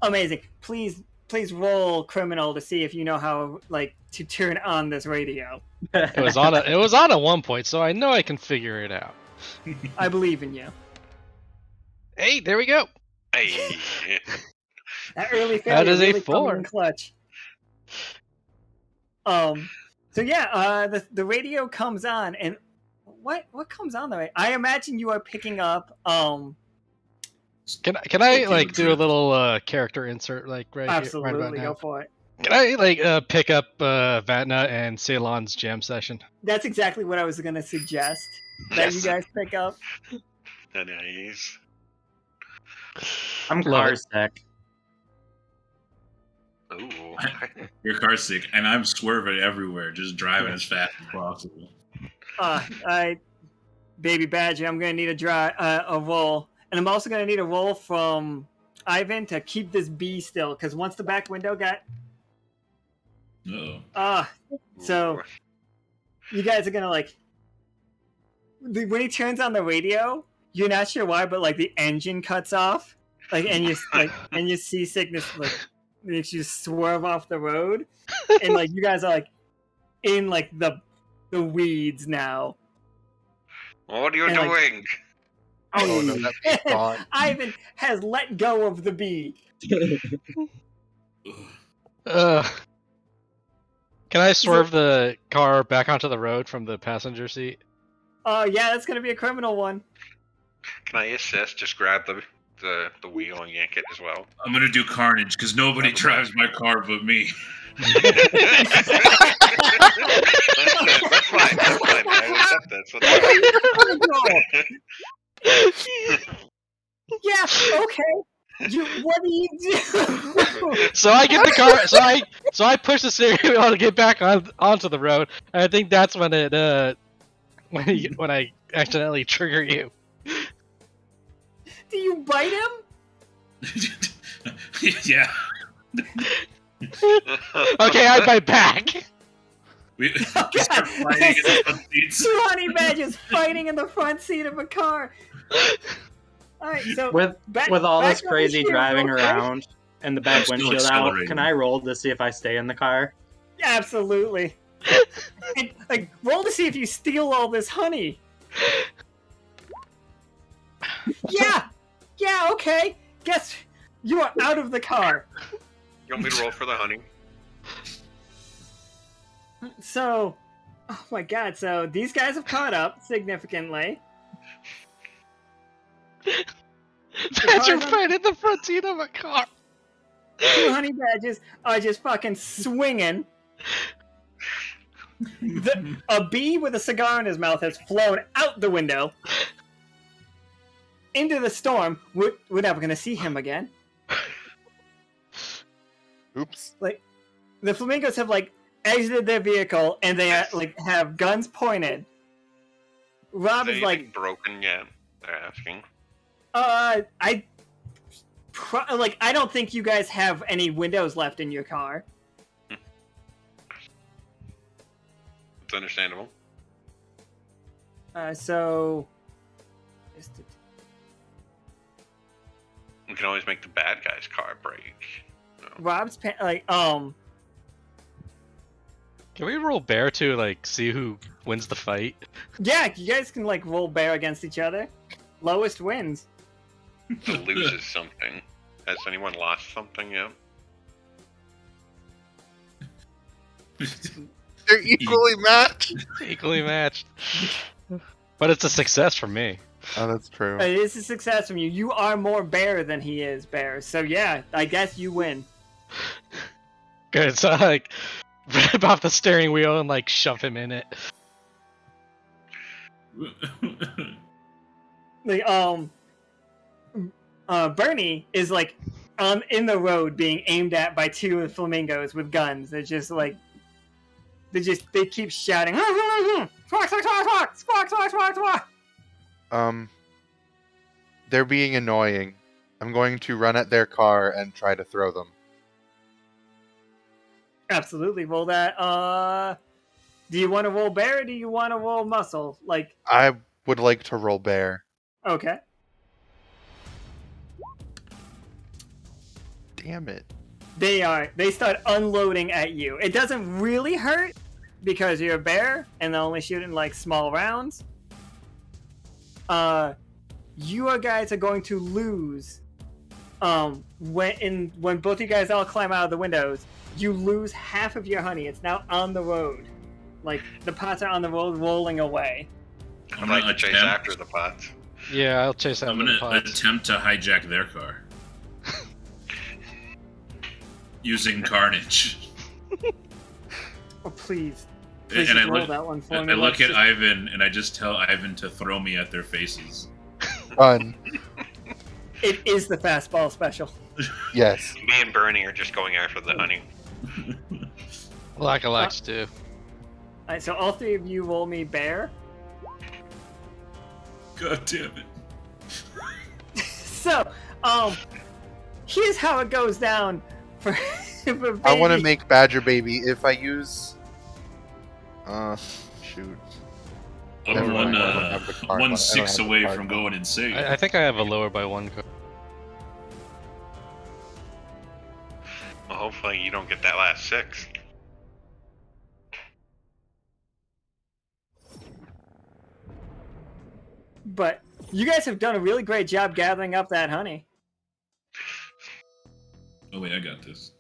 Amazing. Please roll criminal to see if you know how to turn on this radio. It was on at one point, so I know I can figure it out. I believe in you. Hey, there we go. Hey. That early failure that is really a 4. In clutch. So yeah, the radio comes on, and what comes on the way? I imagine you are picking up Can I do a little character insert right absolutely here, right about now? Go for it. Can I pick up Vatna and Ceylon's jam session? That's exactly what I was gonna suggest that you guys pick up. Nice. I'm car sick. Ooh. Your car's sick, and I'm swerving everywhere, just driving as fast as possible. Baby Badger, I'm gonna need a roll, and I'm also gonna need a roll from Ivan to keep this bee still, because once the back window got so you guys are gonna like when he turns on the radio, you're not sure why, but like the engine cuts off, like and you see sickness like makes you swerve off the road, and like you guys are like in like the weeds now. What are you And, like, doing? Oh no, that bee's gone. Ivan has let go of the bee. Can I swerve the car back onto the road from the passenger seat? Oh yeah, that's gonna be a criminal one. Can I assist? Just grab the wheel and yank it as well. I'm gonna do carnage because nobody drives my car but me. That's fine. I accept that. Yeah, okay. What do you do? So I get the car. So I push the steering wheel to get back onto the road. And I think that's when it when I accidentally trigger you. Do you bite him? Yeah. Okay, I bite back. We start fighting in the front seats. 2 honey badgers fighting in the front seat of a car. Alright, so With all back this on crazy the driving real quick. around and the back Still windshield out, accelerating. can I roll to see if I stay in the car? Absolutely. And, like, roll to see if you steal all this honey. Yeah, okay. Guess you are out of the car. You want me to roll for the honey? So, oh my god, so these guys have caught up significantly. Badger fight in the front seat of a car. 2 honey badgers are just fucking swinging. A bee with a cigar in his mouth has flown out the window into the storm. We're never gonna see him again. Oops. Like, the flamingos have like exited their vehicle and they like have guns pointed. Rob is like, broken yet? They're asking. I don't think you guys have any windows left in your car. It's understandable. So We can always make the bad guy's car break. No. Rob's Can we roll bear to like see who wins the fight? yeah, you guys can like roll bear against each other. Lowest wins. Who loses something? Has anyone lost something yet? They're equally matched. Equally matched. But it's a success for me. Oh, that's true. It is a success from you. You are more bear than he is bear. So yeah, I guess you win. Good. So I like rip off the steering wheel and like shove him in it. Like, Bernie is like in the road being aimed at by 2 flamingos with guns. They're just like they keep shouting. Squawk, squawk, squawk, squawk, squawk, squawk, squawk. They're being annoying. I'm going to run at their car and try to throw them. Absolutely, roll that. Do you want to roll bear or do you want to roll muscle? Like, I would like to roll bear. okay. Damn it. They start unloading at you. It doesn't really hurt because you're a bear and they're only shooting like small rounds. You guys are going to lose. When both you guys all climb out of the windows, you lose half of your honey. It's now on the road. Like, the pots are on the road rolling away. I'd like to chase after the pots. Yeah, I'll chase out I'm the gonna pots. attempt to hijack their car. Using carnage. Oh, please. And just I roll look, that one for I me. look Let's at just- Ivan and I just tell Ivan to throw me at their faces. Run. It is the fastball special. Yes. Me and Bernie are just going after the honey. Lack-alack's too. Alright, so all three of you roll me bear. God damn it. So, here's how it goes down for, for I want to baby. make Badger Baby. If I use, shoot. I'm Never one, mind, I don't have the card. I don't 1 have 6 the away card. from going insane. I think I have a lower by 1 card. Well, hopefully you don't get that last 6. But you guys have done a really great job gathering up that honey. Oh wait, I got this.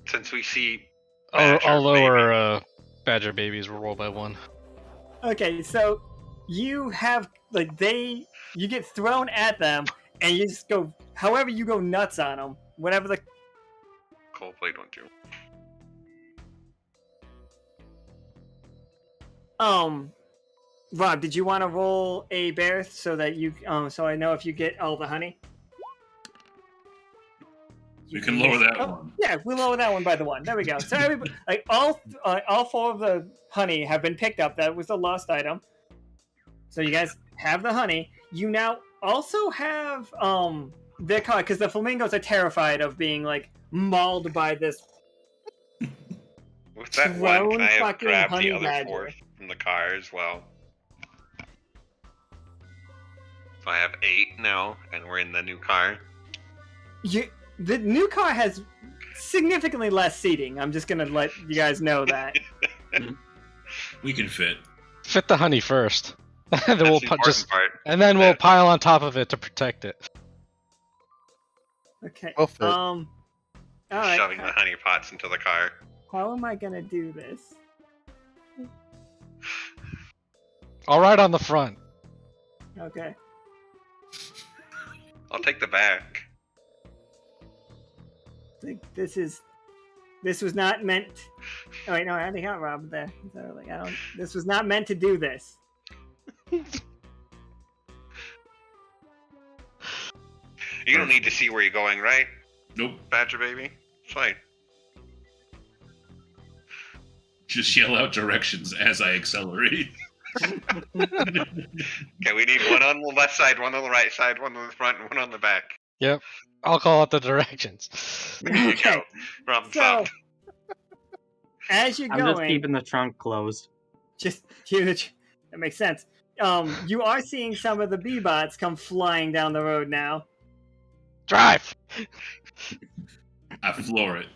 Since we see I'll lower Baby. Badger Baby's roll by 1. Okay, so you have you get thrown at them, and you just go however you go nuts on them. Whatever the Kole played one too. Rob, did you want to roll a bear so that you so I know if you get all the honey? We can lower that Oh, one. yeah, we lower that one by the 1. There we go. So everybody, like all 4 of the honey have been picked up. That was the lost item. So you guys have the honey. You now also have their car because the flamingos are terrified of being like mauled by this. With that Thrown one, can I have fucking grabbed honey the other badger. 4 from the car as well? So I have 8 now, and we're in the new car. The new car has significantly less seating. I'm just gonna let you guys know that. We can fit. Fit the honey first. then That's we'll the important part. and then we'll pile on top of it to protect it. Okay. We'll fit. All right. Shoving the honey pots into the car. How am I gonna do this? All right on the front. Okay. I'll take the back. Like, this was not meant. Oh wait, no, I already got Rob there. So like, this was not meant to do this. You don't need to see where you're going, right? Nope. Badger baby? It's fine. Just yell out directions as I accelerate. Okay, we need one on the left side, one on the right side, one on the front, and one on the back. Yep. I'll call out the directions. There you Okay. go. Problem So, solved. as you're I'm just going, keeping the trunk closed. just that makes sense. You are seeing some of the B-bots come flying down the road now. Drive. I floor it.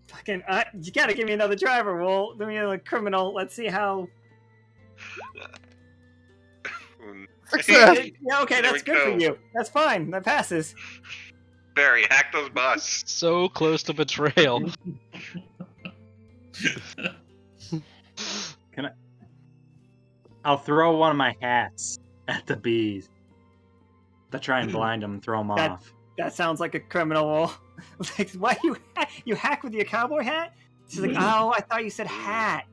Fucking, you gotta give me another driver roll. Give me another criminal. Let's see how. Success! Yeah, okay, There that's we good for go. you. That's fine. That passes. Barry, hack those bus. So close to betrayal. I'll throw one of my hats at the bees to try and blind them and throw them That- off. That sounds like a criminal roll. Like, why you hack with your cowboy hat? She's like, oh, I thought you said hat.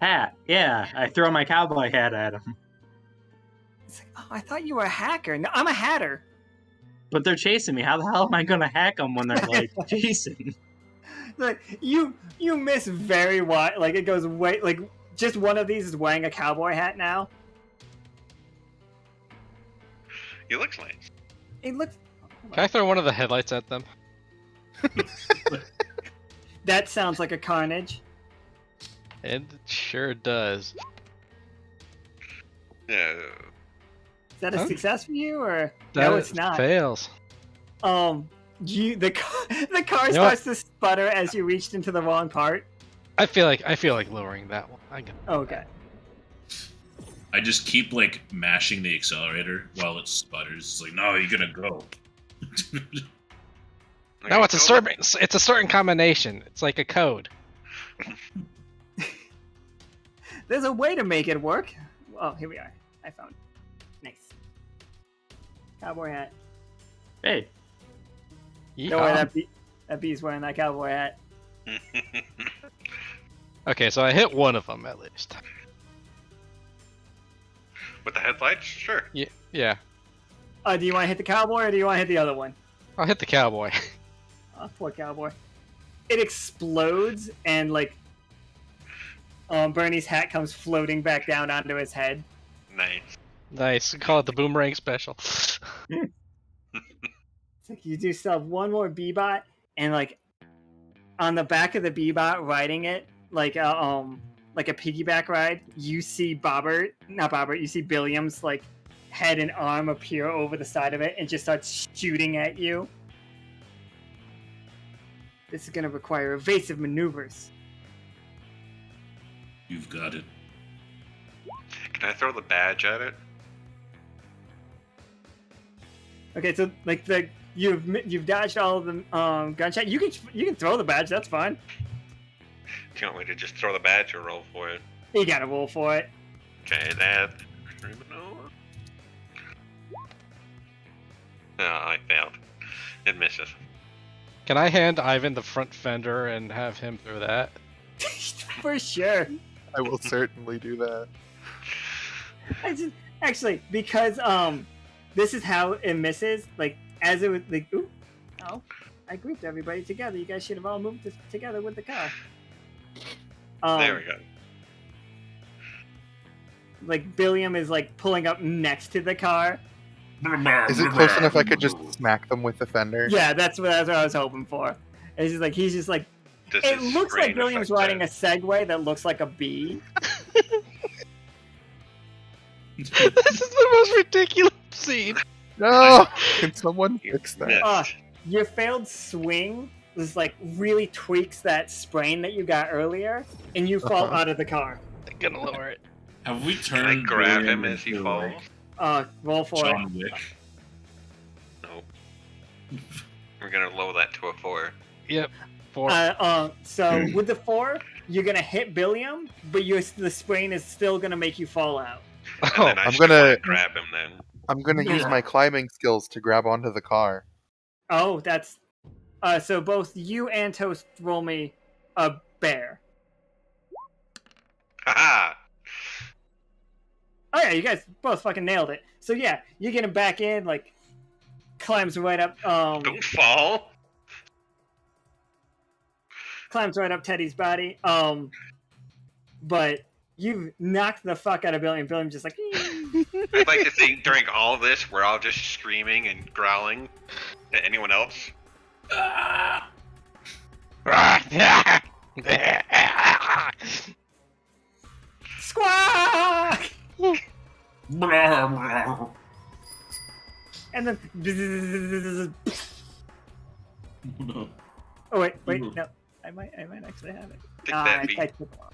Hat, yeah. I throw my cowboy hat at them. It's like, oh, I thought you were a hacker. No, I'm a hatter. But they're chasing me. How the hell am I gonna hack them when they're like chasing? Like, you miss very wide. Like, it goes way. Like, just one of these is wearing a cowboy hat now. He looks nice. It looks. Can I throw one of the headlights at them? That sounds like a carnage. It sure does. Yeah. Is that a Huh? success for you, or That no? It's not. Fails. The car You know starts to sputter as you reached into the wrong part. I feel like lowering that one. I get Okay. I just keep like mashing the accelerator while it sputters. It's like, no, you're gonna go. No, it's a Okay, certain combination. It's like a code. There's a way to make it work. Oh, here we are. I found it. Nice. Cowboy hat. Hey, Don't worry, that bee's wearing that cowboy hat. Okay, so I hit one of them at least. With the headlights? Sure. Yeah. Do you want to hit the cowboy or do you want to hit the other one? I'll hit the cowboy. Poor cowboy. It explodes and like Bernie's hat comes floating back down onto his head. Nice. Nice. Call it the boomerang special. It's like you do still have one more B-bot, and like on the back of the B-bot riding it, like a piggyback ride, you see you see Billiam's like head and arm appear over the side of it and just starts shooting at you. This is gonna require evasive maneuvers. You've got it. Can I throw the badge at it? Okay, so like you've dodged all of the gunshot. You can throw the badge. That's fine. Do you want me to just throw the badge or roll for it? You gotta roll for it. Okay, that. No, I failed. It misses. Can I hand Ivan the front fender and have him through that? For sure. I will certainly do that. Actually, because this is how it misses. Like as it was like, ooh, oh, I grouped everybody together. You guys should have all moved this together with the car. There we go. Like Billiam is like pulling up next to the car. Is it close enough I could just smack them with the fender? Yeah, that's what I was hoping for. He's just like. This It is looks like screen William's effect riding a Segway that looks like a bee. This is the most ridiculous scene. No! Can someone fix that? Missed. Your failed swing is like really tweaks that sprain that you got earlier, and you fall out of the car. I'm gonna lower it. Have we Can I turned grab William him as he into falls? Roll for John it. Wick? No. We're gonna lower that to a 4. Yep. 4. So with the 4, you're gonna hit Billiam, but the sprain is still gonna make you fall out. And Oh, then I I'm should gonna- grab him then. I'm gonna use my climbing skills to grab onto the car. Oh, that's so both you and Toast roll me a bear. Haha! Oh yeah, you guys both fucking nailed it. So yeah, you get him back in, like climbs right up Don't fall! climbs right up Teddy's body. But you've knocked the fuck out of Billiam. Billiam just like I'd like to think during all this, we're all just screaming and growling at anyone else. squawk, and then No. oh wait, no, I might actually have it. Take that, B. I took it off.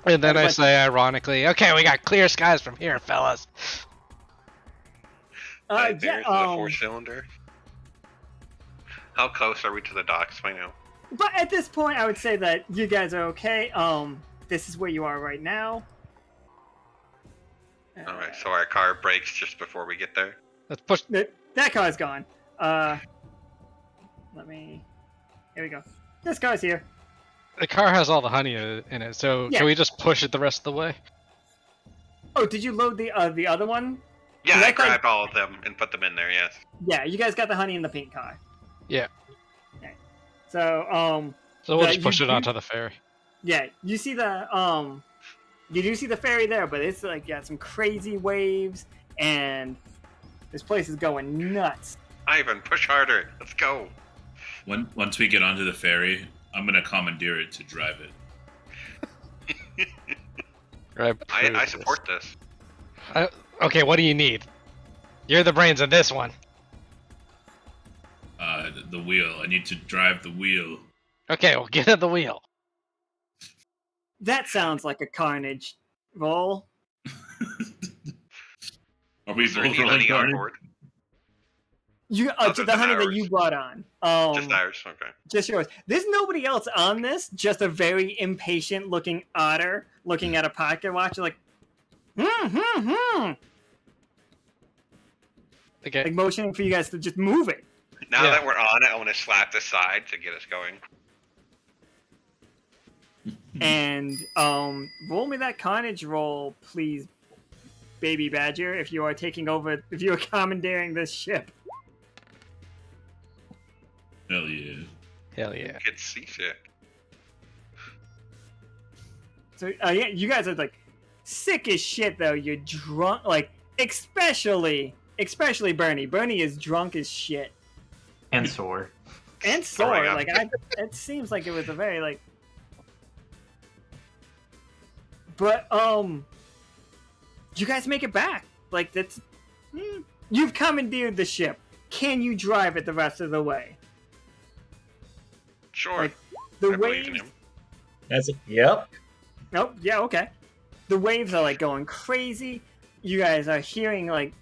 And then I say ironically, okay, we got clear skies from here, fellas. There's Yeah, the 4-cylinder. How close are we to the docks by now? but at this point, I would say that you guys are okay. This is where you are right now. Alright, so our car brakes just before we get there. Let's push. That car's gone. Here we go. This car's here. The car has all the honey in it, so Yeah. can we just push it the rest of the way? Oh, did you load the other one? Yeah, I Like- grabbed all of them and put them in there, yes. Yeah, you guys got the honey in the pink car. Yeah. Okay. So So we'll Yeah, just push you- it onto the ferry. yeah, you see the you do see the ferry there, but it's like got some crazy waves, and this place is going nuts. Ivan, push harder. Let's go. Once we get onto the ferry, I'm gonna commandeer it to drive it. I support this. Okay, what do you need? You're the brains of this one. The wheel. I need to drive the wheel. Okay, well, get at the wheel. That sounds like a carnage roll. Are we Is there any both money on rolling? board? You Other the than honey that ours. you brought on. Just ours, okay. Just yours. There's nobody else on this. Just a very impatient looking otter looking at a pocket watch, like, Okay. like motioning for you guys to just move it. Now Yeah. that we're on it, I want to slap the side to get us going. And roll me that carnage roll, please. Baby Badger, if you are commandeering this ship. Hell yeah. Hell yeah. Get seasick. So yeah, you guys are like sick as shit though. You're drunk, like especially Berny. Berny is drunk as shit And sore. and sore. Throwing up. Like it seems like it was a very like. But you guys make it back. Like that's you've commandeered the ship. Can you drive it the rest of the way? Sure. Like, the I believe in waves. him. That's it. Yep. Oh, yeah, okay. The waves are like going crazy. You guys are hearing like,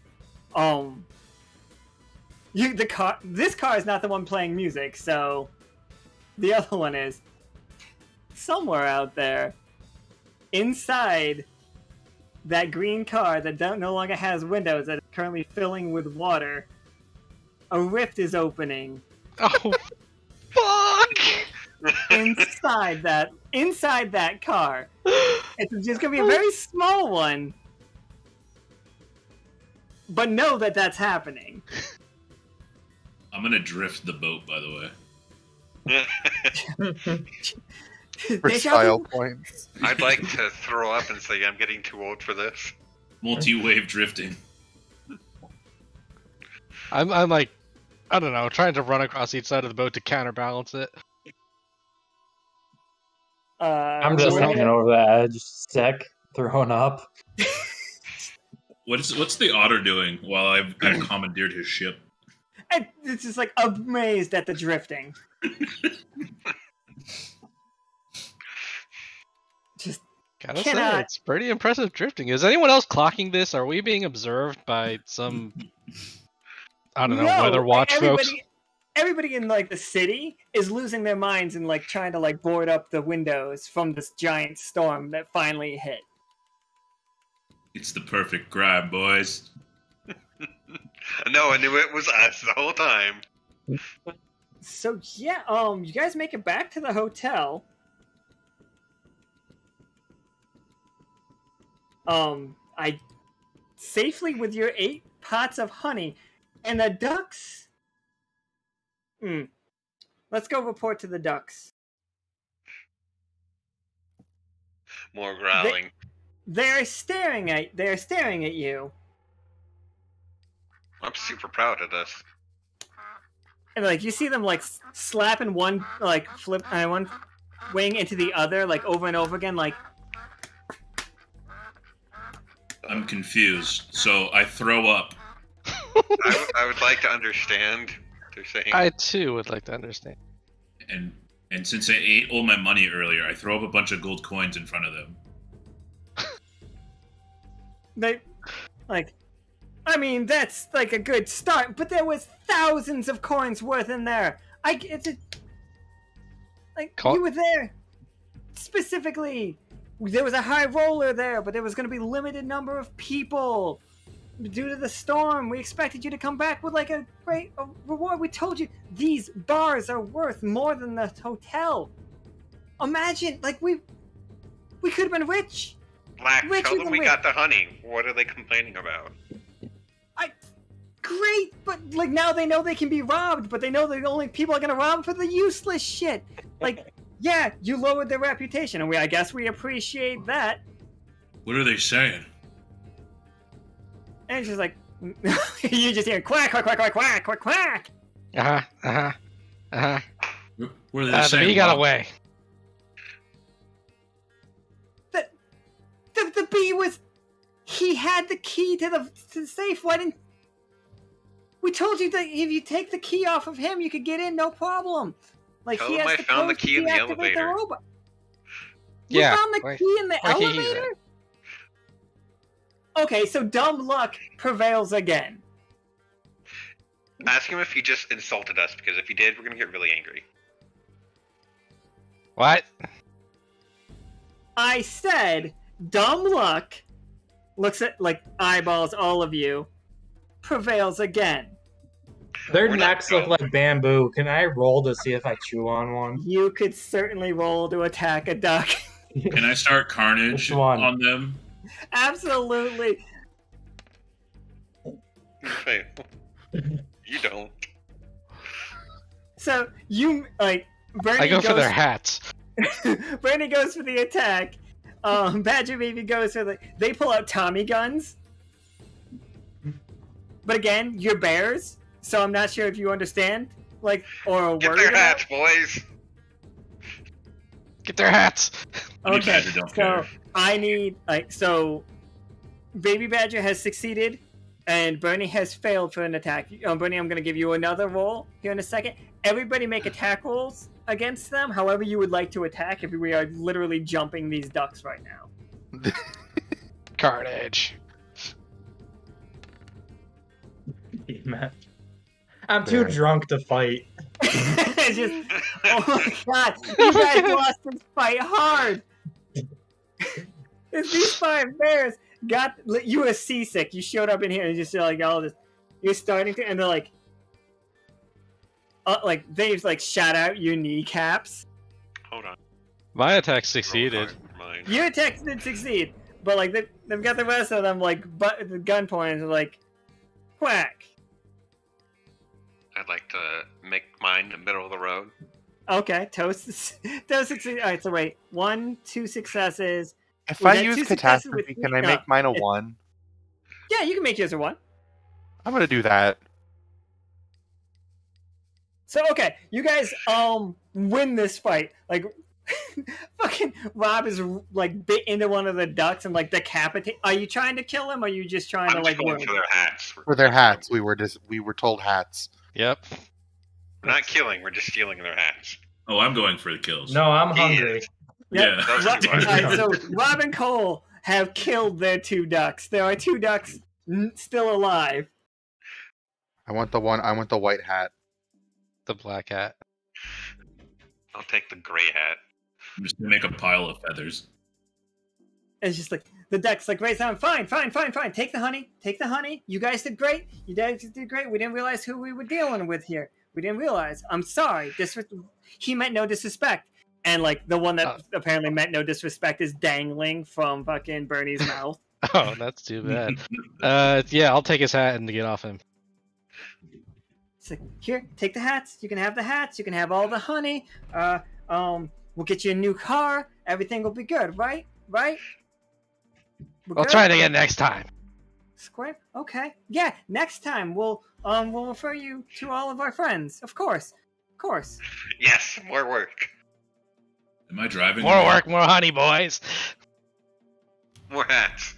this car is not the one playing music, so the other one is somewhere out there, inside that green car that no longer has windows that is currently filling with water. A rift is opening Oh, fuck! inside that car. It's just gonna be a very small one, but know that that's happening. I'm gonna drift the boat, by the way. For They shall style be- points. I'd like to throw up and say I'm getting too old for this. Multi-wave drifting. I'm like, I don't know, trying to run across each side of the boat to counterbalance it. I'm just Lurid- hanging over the edge, sick, throwing up. What's the otter doing while I've commandeered his ship? And it's just like amazed at the drifting. Just Gotta Cannot- say, it's pretty impressive drifting. Is anyone else clocking this? Are we being observed by some, I don't know, no, weather watch folks? Everybody in like the city is losing their minds and like trying to like board up the windows from this giant storm that finally hit. It's the perfect grab, boys. No, I knew it was us the whole time. So yeah, you guys make it back to the hotel. I safely with your 8 pots of honey, and the ducks. Let's go report to the ducks. More growling. They're staring at you, I'm super proud of this. and like you see them like slapping one like one wing into the other like over and over again, like. I'm confused, so I throw up. I would like to understand what they're saying. I too would like to understand. And since I ate all my money earlier, I throw up a bunch of gold coins in front of them. They, like, I mean, that's like a good start, but there was thousands of coins worth in there. You were there specifically. There was a high roller there, but there was going to be limited number of people due to the storm. We expected you to come back with like a great reward. We told you these bars are worth more than the hotel. Imagine, like we could have been rich. Black, Richer tell them than we rich. got the honey. What are they complaining about? Great, but like now they know they can be robbed, but they know the only people are gonna rob for the useless shit. Like, yeah, you lowered their reputation, and I guess we appreciate that. What are they saying? And it's just like you just hear quack, quack, quack, quack, quack, quack, quack. What are they The saying? bee got Bob? away. The bee was. He had the key to the safe. Why didn't? We told you that if you take the key off of him, you could get in, no problem. Like Tell he him has I to found the close to key in the deactivate elevator. robot. You Yeah. found the key in the where he is elevator? Okay, so dumb luck prevails again. Ask him if he just insulted us, because if he did, we're gonna get really angry. What? I said dumb luck looks at like eyeballs all of you prevails again. Their We're not necks look going. like bamboo. Can I roll to see if I chew on one? You could certainly roll to attack a duck. Can I start carnage Which one? on them? Absolutely. Wait, you don't. So you like Berny I go goes, for their hats. Berny goes for the attack. Badger Baby goes for the. They pull out Tommy guns. But again, you're bears, so I'm not sure if you understand, like, or Get worried their about. hats, boys. Get their hats. Honey Okay, Badger don't so care. I need Baby Badger has succeeded, and Bernie has failed for an attack. Bernie, I'm going to give you another roll here in a second. Everybody make attack rolls against them, however you would like to attack. If we are literally jumping these ducks right now. Carnage. I'm too drunk to fight. It's just, oh my god, you guys lost this fight hard. It's these 5 bears got you were seasick. You showed up in here and just like all this. You're starting to, and they're like they've like shot out your kneecaps. Hold on. My attack succeeded. Mine. Your attack did succeed, but like they've got the rest of them like the gun points are like whack. I'd like to make mine the middle of the road. Okay, toast succeed. All right, so wait, 1, 2 successes. If Was I that use 2 successes with catastrophe, can me? I No. make mine a 1? Yeah, you can make yours a 1. I'm gonna do that. So okay, you guys win this fight. Like fucking Rob is like bit into one of the ducks and like decapitate. Are you trying to kill him or are you just trying to I'm like just going work? for their hats. For their hats, we were told hats. Yep. We're not killing, we're just stealing their hats. Oh, I'm going for the kills. No, I'm He hungry. is. Yep. Yeah. Those Ro- are the Alright, so Rob and Kole have killed their 2 ducks. There are 2 ducks still alive. I want the white hat. The black hat. I'll take the gray hat. I'm just gonna make a pile of feathers. It's just like the ducks like raise down. Fine. Take the honey. You guys did great. You guys did great. We didn't realize who we were dealing with here. We didn't realize. I'm sorry. He meant no disrespect. And like the one that apparently meant no disrespect is dangling from fucking Bernie's mouth. Oh, that's too bad. Yeah, I'll take his hat and get off him. It's like, here, take the hats. You can have the hats. You can have all the honey. We'll get you a new car. Everything will be good, right? Right? I'll try it again next time. Square? Okay. Yeah, next time we'll refer you to all of our friends. Of course. Yes, more work. Am I driving? More work, more honey, boys. More hats.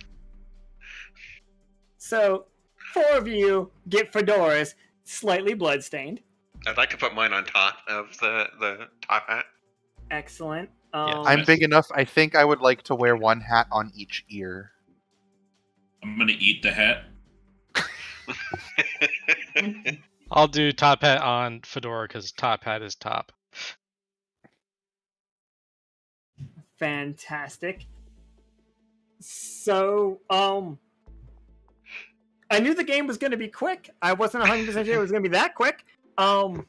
So, 4 of you get fedoras, slightly bloodstained. I'd like to put mine on top of the top hat. Excellent. I'm big enough. I think I would like to wear 1 hat on each ear. I'm gonna eat the hat. I'll do top hat on fedora because top hat is top. Fantastic. So, I knew the game was going to be quick. I wasn't 100% sure it was going to be that quick. Did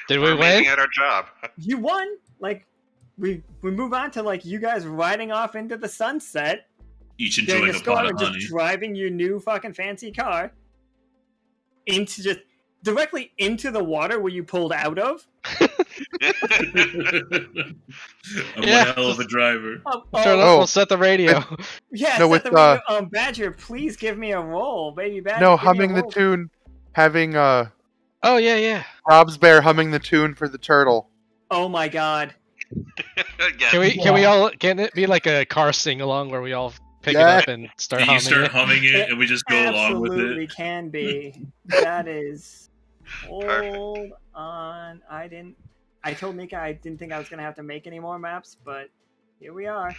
we We're win? amazing at our job. You won. Like, we move on to like you guys riding off into the sunset, Each getting enjoying a a score, pot of and just honey. driving your new fucking fancy car directly into the water where you pulled out of. I'm Yeah. one hell of a driver. Turn Oh. we'll set the radio. Yeah, No, set with, the radio. Badger, please give me a roll, baby Badger. No, give me a humming the roll. tune, having Oh yeah. Rob's bear humming the tune for the turtle. Oh my god. Yes. Can it be like a car sing along where we all pick Yeah. it up and start You humming start it? humming it, and we just go along with Absolutely it. can be. That is. Hold Perfect. on. I told Mika I didn't think I was gonna have to make any more maps, but here we are.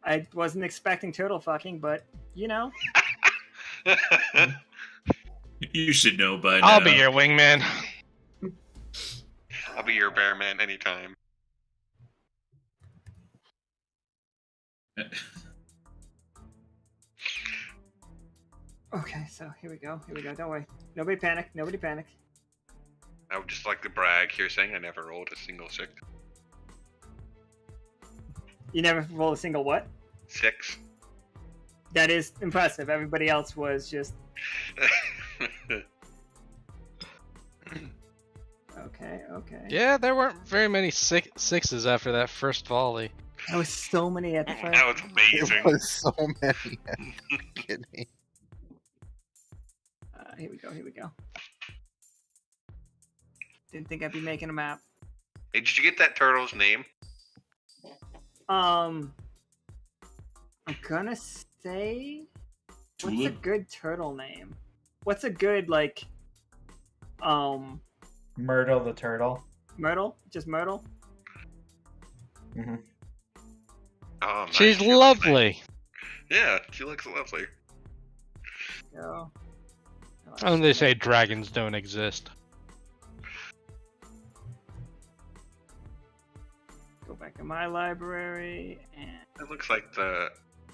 I wasn't expecting turtle fucking, but you know. You should know by now. I'll be your wingman. I'll be your bear man anytime. Okay, so here we go. Don't worry. Nobody panic. I would just like to brag here saying I never rolled a single 6. You never roll a single what? 6. That is impressive. Everybody else was just... Okay. Yeah, there weren't very many sixes after that first volley. There was so many at the front. That was amazing. There was so many. Are you kidding me? Here we go. Didn't think I'd be making a map. Hey, did you get that turtle's name? I'm gonna say... What's a Tulip? good turtle name? What's a good, like... Myrtle the turtle. Myrtle? Just Myrtle? Mm-hmm. Oh, nice. She's She looks lovely. nice. Yeah, she looks lovely. Go. And they say dragons don't exist. Go back to my library, and It looks like the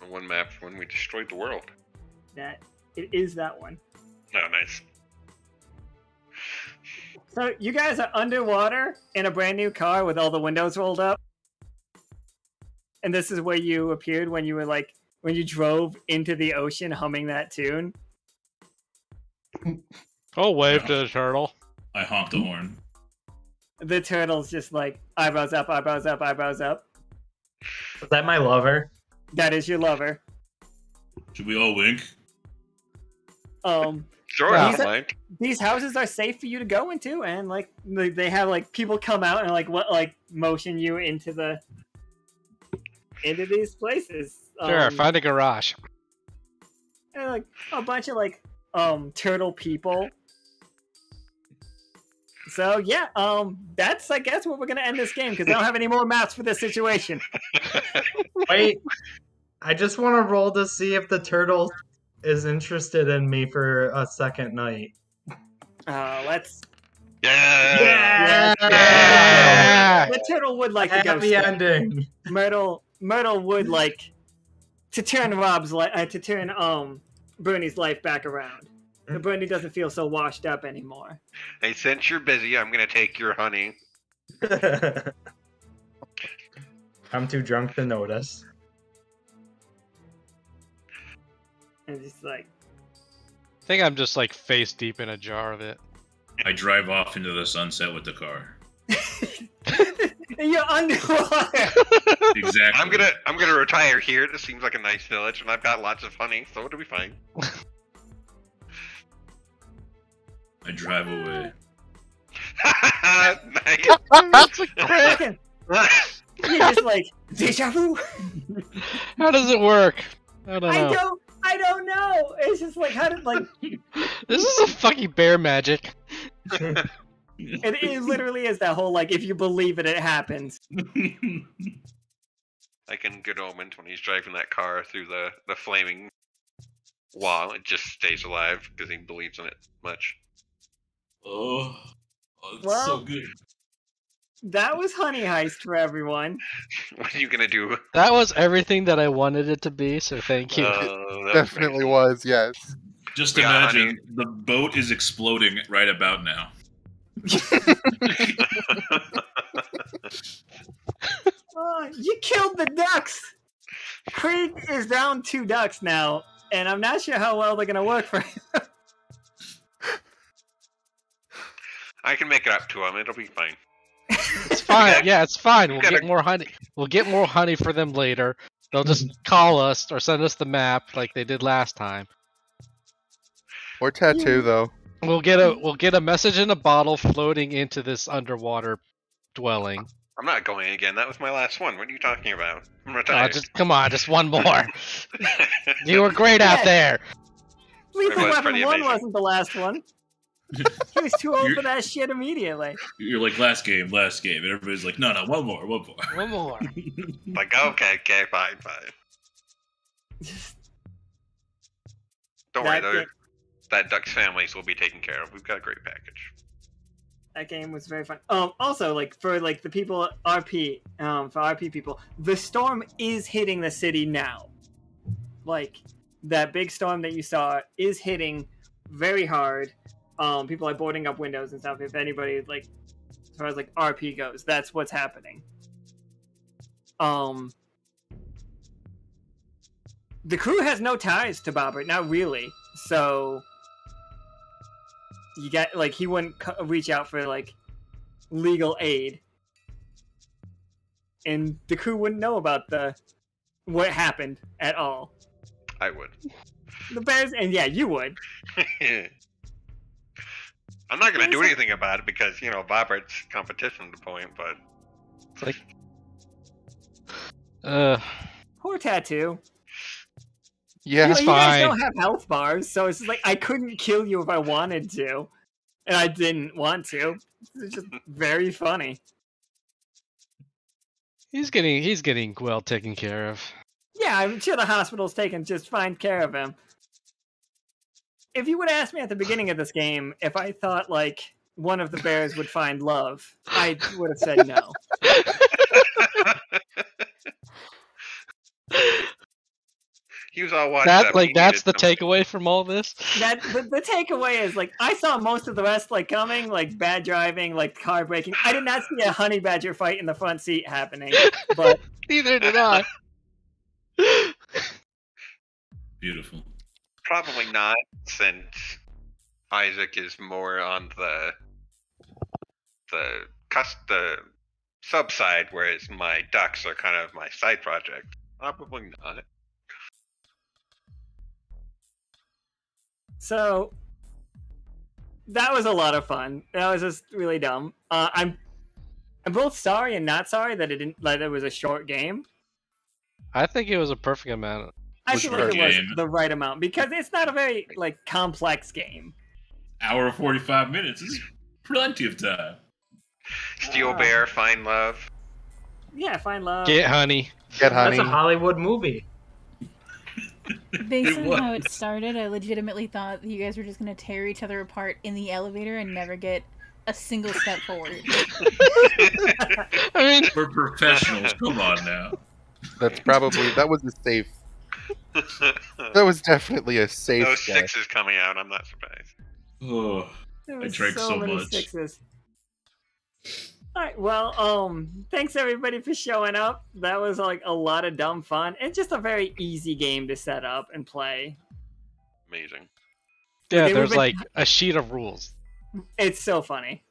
one map when we destroyed the world. it is that one. Oh, nice. So you guys are underwater in a brand new car with all the windows rolled up, and this is where you appeared when you were when you drove into the ocean humming that tune. Oh, wave to the turtle. I honked the horn. The turtle's just like eyebrows up, eyebrows up, eyebrows up. Was that my lover? That is your lover. Should we all wink? Sure, Yeah. I don't mind. These houses are safe for you to go into, and they have people come out and motion you into these places. Sure, find a garage. And a bunch of turtle people. So yeah, that's I guess where we're gonna end this game because I don't have any more maps for this situation. Wait, I just want to roll to see if the turtle is interested in me for a second night. Let's. Yeah! Yeah! The turtle would like to go. Happy ending. Myrtle would like to turn Bernie's life back around. But Bernie doesn't feel so washed up anymore. Hey, since you're busy, I'm gonna take your honey. I'm too drunk to notice. And just I think I'm just face deep in a jar of it. I drive off into the sunset with the car. you're underwater. Exactly. I'm gonna retire here. This seems like a nice village, and I've got lots of honey, so it'll be fine. I drive away. Nice. That's a crit! You're just deja vu. How does it work? I don't know. I don't know. It's just how did This is a fucking bear magic. it literally is that whole if you believe it, it happens. Like in Good Omens when he's driving that car through the flaming wall, it just stays alive because he believes in it much. Oh, it's Well, so good. That was Honey Heist for everyone. What are you gonna do? That was everything that I wanted it to be, so thank you. That Definitely was, yes. Just Yeah, imagine honey. the boat is exploding right about now. You killed the ducks. Creed is down 2 ducks now, and I'm not sure how well they're gonna work for him. I can make it up to him. It'll be fine. It's fine. Yeah, it's fine. We'll Gotta- get more honey. We'll get more honey for them later. They'll just call us or send us the map like they did last time. Or tattoo, though. We'll get a message in a bottle floating into this underwater dwelling. I'm not going again. That was my last one. What are you talking about? I'm Oh, retired. just come on, just one more. You were great out there. Lethal It was Weapon pretty 1 amazing. wasn't the last one. He was too old for that shit immediately. You're like, last game. And everybody's like, no, one more. One more. Like, okay, fine. Don't worry, That's though. it. That duck's families will be taken care of. We've got a great package. That game was very fun. Also, for the people RP, for RP people, the storm is hitting the city now. That big storm that you saw is hitting very hard. People are boarding up windows and stuff. If anybody as far as RP goes, that's what's the crew has no ties to Bobbert, not really. So you got like he wouldn't reach out for like legal aid, and the crew wouldn't know about what happened at all. I would. The bears, and yeah, you would. I'm not gonna do anything about it because Bobbert's competition to point, but It's like, Poor Tattoo. Yeah, It's You guys fine. don't have health bars, so it's just like I couldn't kill you if I wanted to, and I didn't want to. It's just very funny. he's getting well taken care of. Yeah, I'm sure the hospital's taking just fine care of him. If you would ask me at the beginning of this game if I thought like one of the bears would find love, I would have said no. he was all watched That up. like He that's the needed some- takeaway from all this. The takeaway is like I saw most of the rest like coming, like bad driving, like car breaking. I did not see a honey badger fight in the front seat happening, but Neither did I. Beautiful. Probably not, since Isaac is more on the sub side, whereas my ducks are kind of my side project. Probably not. so that was a lot of fun. That was just really dumb. I'm both sorry and not sorry that it was a short game. I think it was a perfect amount. I Which feel like it was game? the right amount because it's not a very like complex game. Hour 45 minutes is plenty of time. Steel Bear, Find Love. Yeah, find love. Get honey. get honey. That's a Hollywood movie. Based It on how was. it started, I legitimately thought that you guys were just gonna tear each other apart in the elevator and never get a single step forward. I mean, We're professionals. Come on now. That was a safe. That was definitely a safe No guess. sixes coming out. I'm not surprised. Oh, There I was drank so many much. sixes. All right, well, thanks everybody for showing up. That was like a lot of dumb fun and just a very easy game to set up and play. Amazing. yeah, Okay, there's we've been- like a sheet of rules. It's so funny.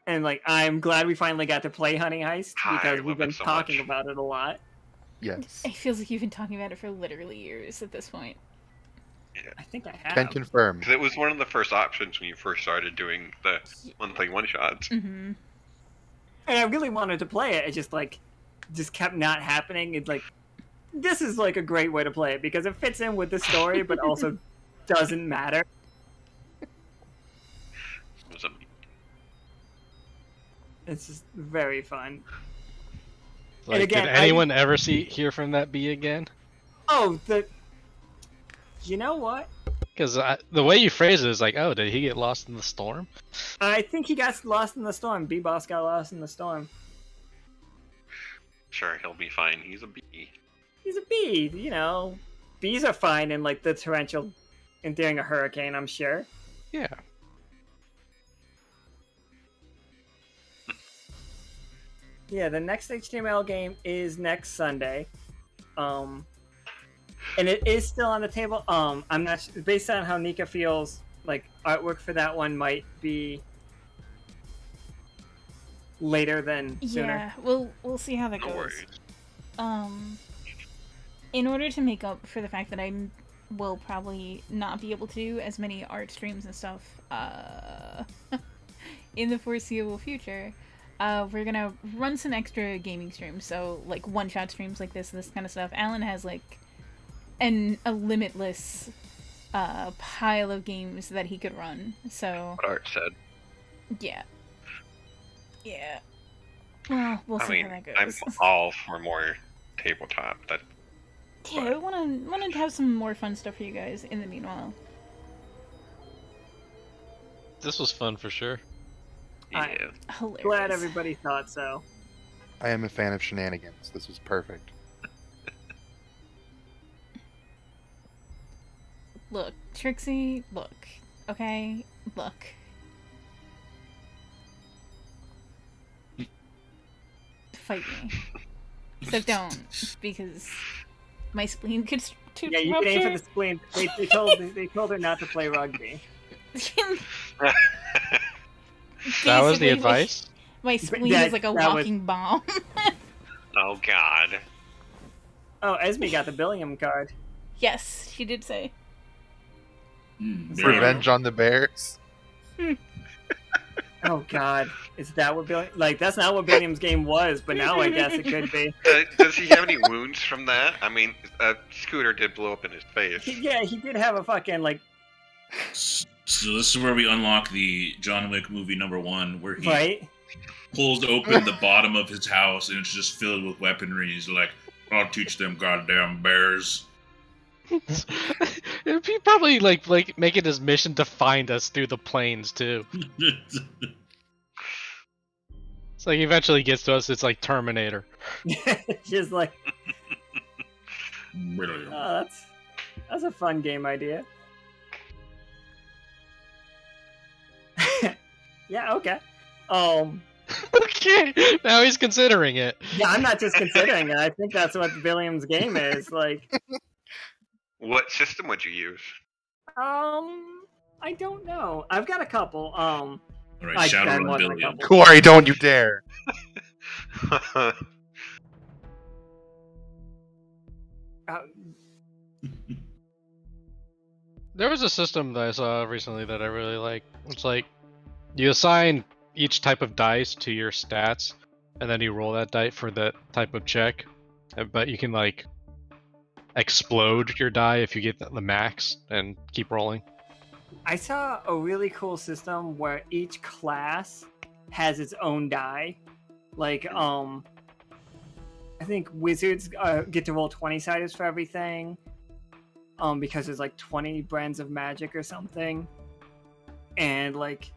And like, I'm glad we finally got to play Honey Heist I because love we've been it so talking much. about it a lot. Yes. It feels like you've been talking about it for literally years at this point. I think I have. Can confirm. Because it was one of the first options when you first started doing the monthly one-shots. Mm-hmm. And I really wanted to play it. It just kept not happening. It's like, this is like a great way to play it because it fits in with the story, but also doesn't matter. It was a It's just very fun. Like, again, did anyone ever hear from that bee again? Oh, you know what? Because the way you phrase it is like, oh, did he get lost in the storm? I think he got lost in the storm. B-Boss got lost in the storm. Sure, he'll be fine. He's a bee. He's a bee, you know. Bees are fine in like the torrential and during a hurricane, I'm sure. Yeah. Yeah, the next HTML game is next Sunday. And it is still on the table. I'm not based on how Nika feels, like artwork for that one might be later than sooner. Yeah, we'll see how that No goes. worries. In order to make up for the fact that I will probably not be able to do as many art streams and stuff in the foreseeable future, we're gonna run some extra gaming streams. So like one-shot streams like this kind of stuff. Alan has like a limitless pile of games that he could run. So What Art said. yeah. Well, we'll I see mean, how that goes. I'm all for more tabletop. That Yeah, I wanted to have some more fun stuff for you guys in the meanwhile. This was fun for sure. yeah. Hilarious. Glad everybody thought so. I am a fan of shenanigans. This was perfect. Look, Trixie, look. Okay? Look. Fight me. Except don't, because my spleen could Yeah, you can aim for the spleen. They told her not to play rugby. That was the Basically, advice? My spleen is like a walking bomb. Oh God. Oh, Esme got the Billiam card. Yes, she did say. Revenge on the bears. Oh God, is that what Billiam? Like, that's not what Billiam's game was, but now I guess it could be. Does he have any wounds from that? I mean, Scooter did blow up in his face. Yeah, he did have a fucking like. So this is where we unlock the John Wick movie #1, where he pulls open the bottom of his house and it's just filled with weaponry. He's like, "I'll teach them goddamn bears." He probably like make it his mission to find us through the plains too. It's like he eventually gets to us. It's like Terminator. Just like. Oh, that's a fun game idea. Yeah. Okay. Okay. Now he's considering it. Yeah, I'm not just considering it. I think that's what Billiam's game is. Like. What system would you use? I don't know. I've got a couple. All right, Shadowrun Billiam. Corey, don't you dare! There was a system that I saw recently that I really like. It's like you assign each type of dice to your stats, and then you roll that die for that type of check. But you can like explode your die if you get the max and keep rolling. I saw a really cool system where each class has its own die. Like, I think wizards get to roll 20-siders for everything. Because there's like 20 brands of magic or something. And like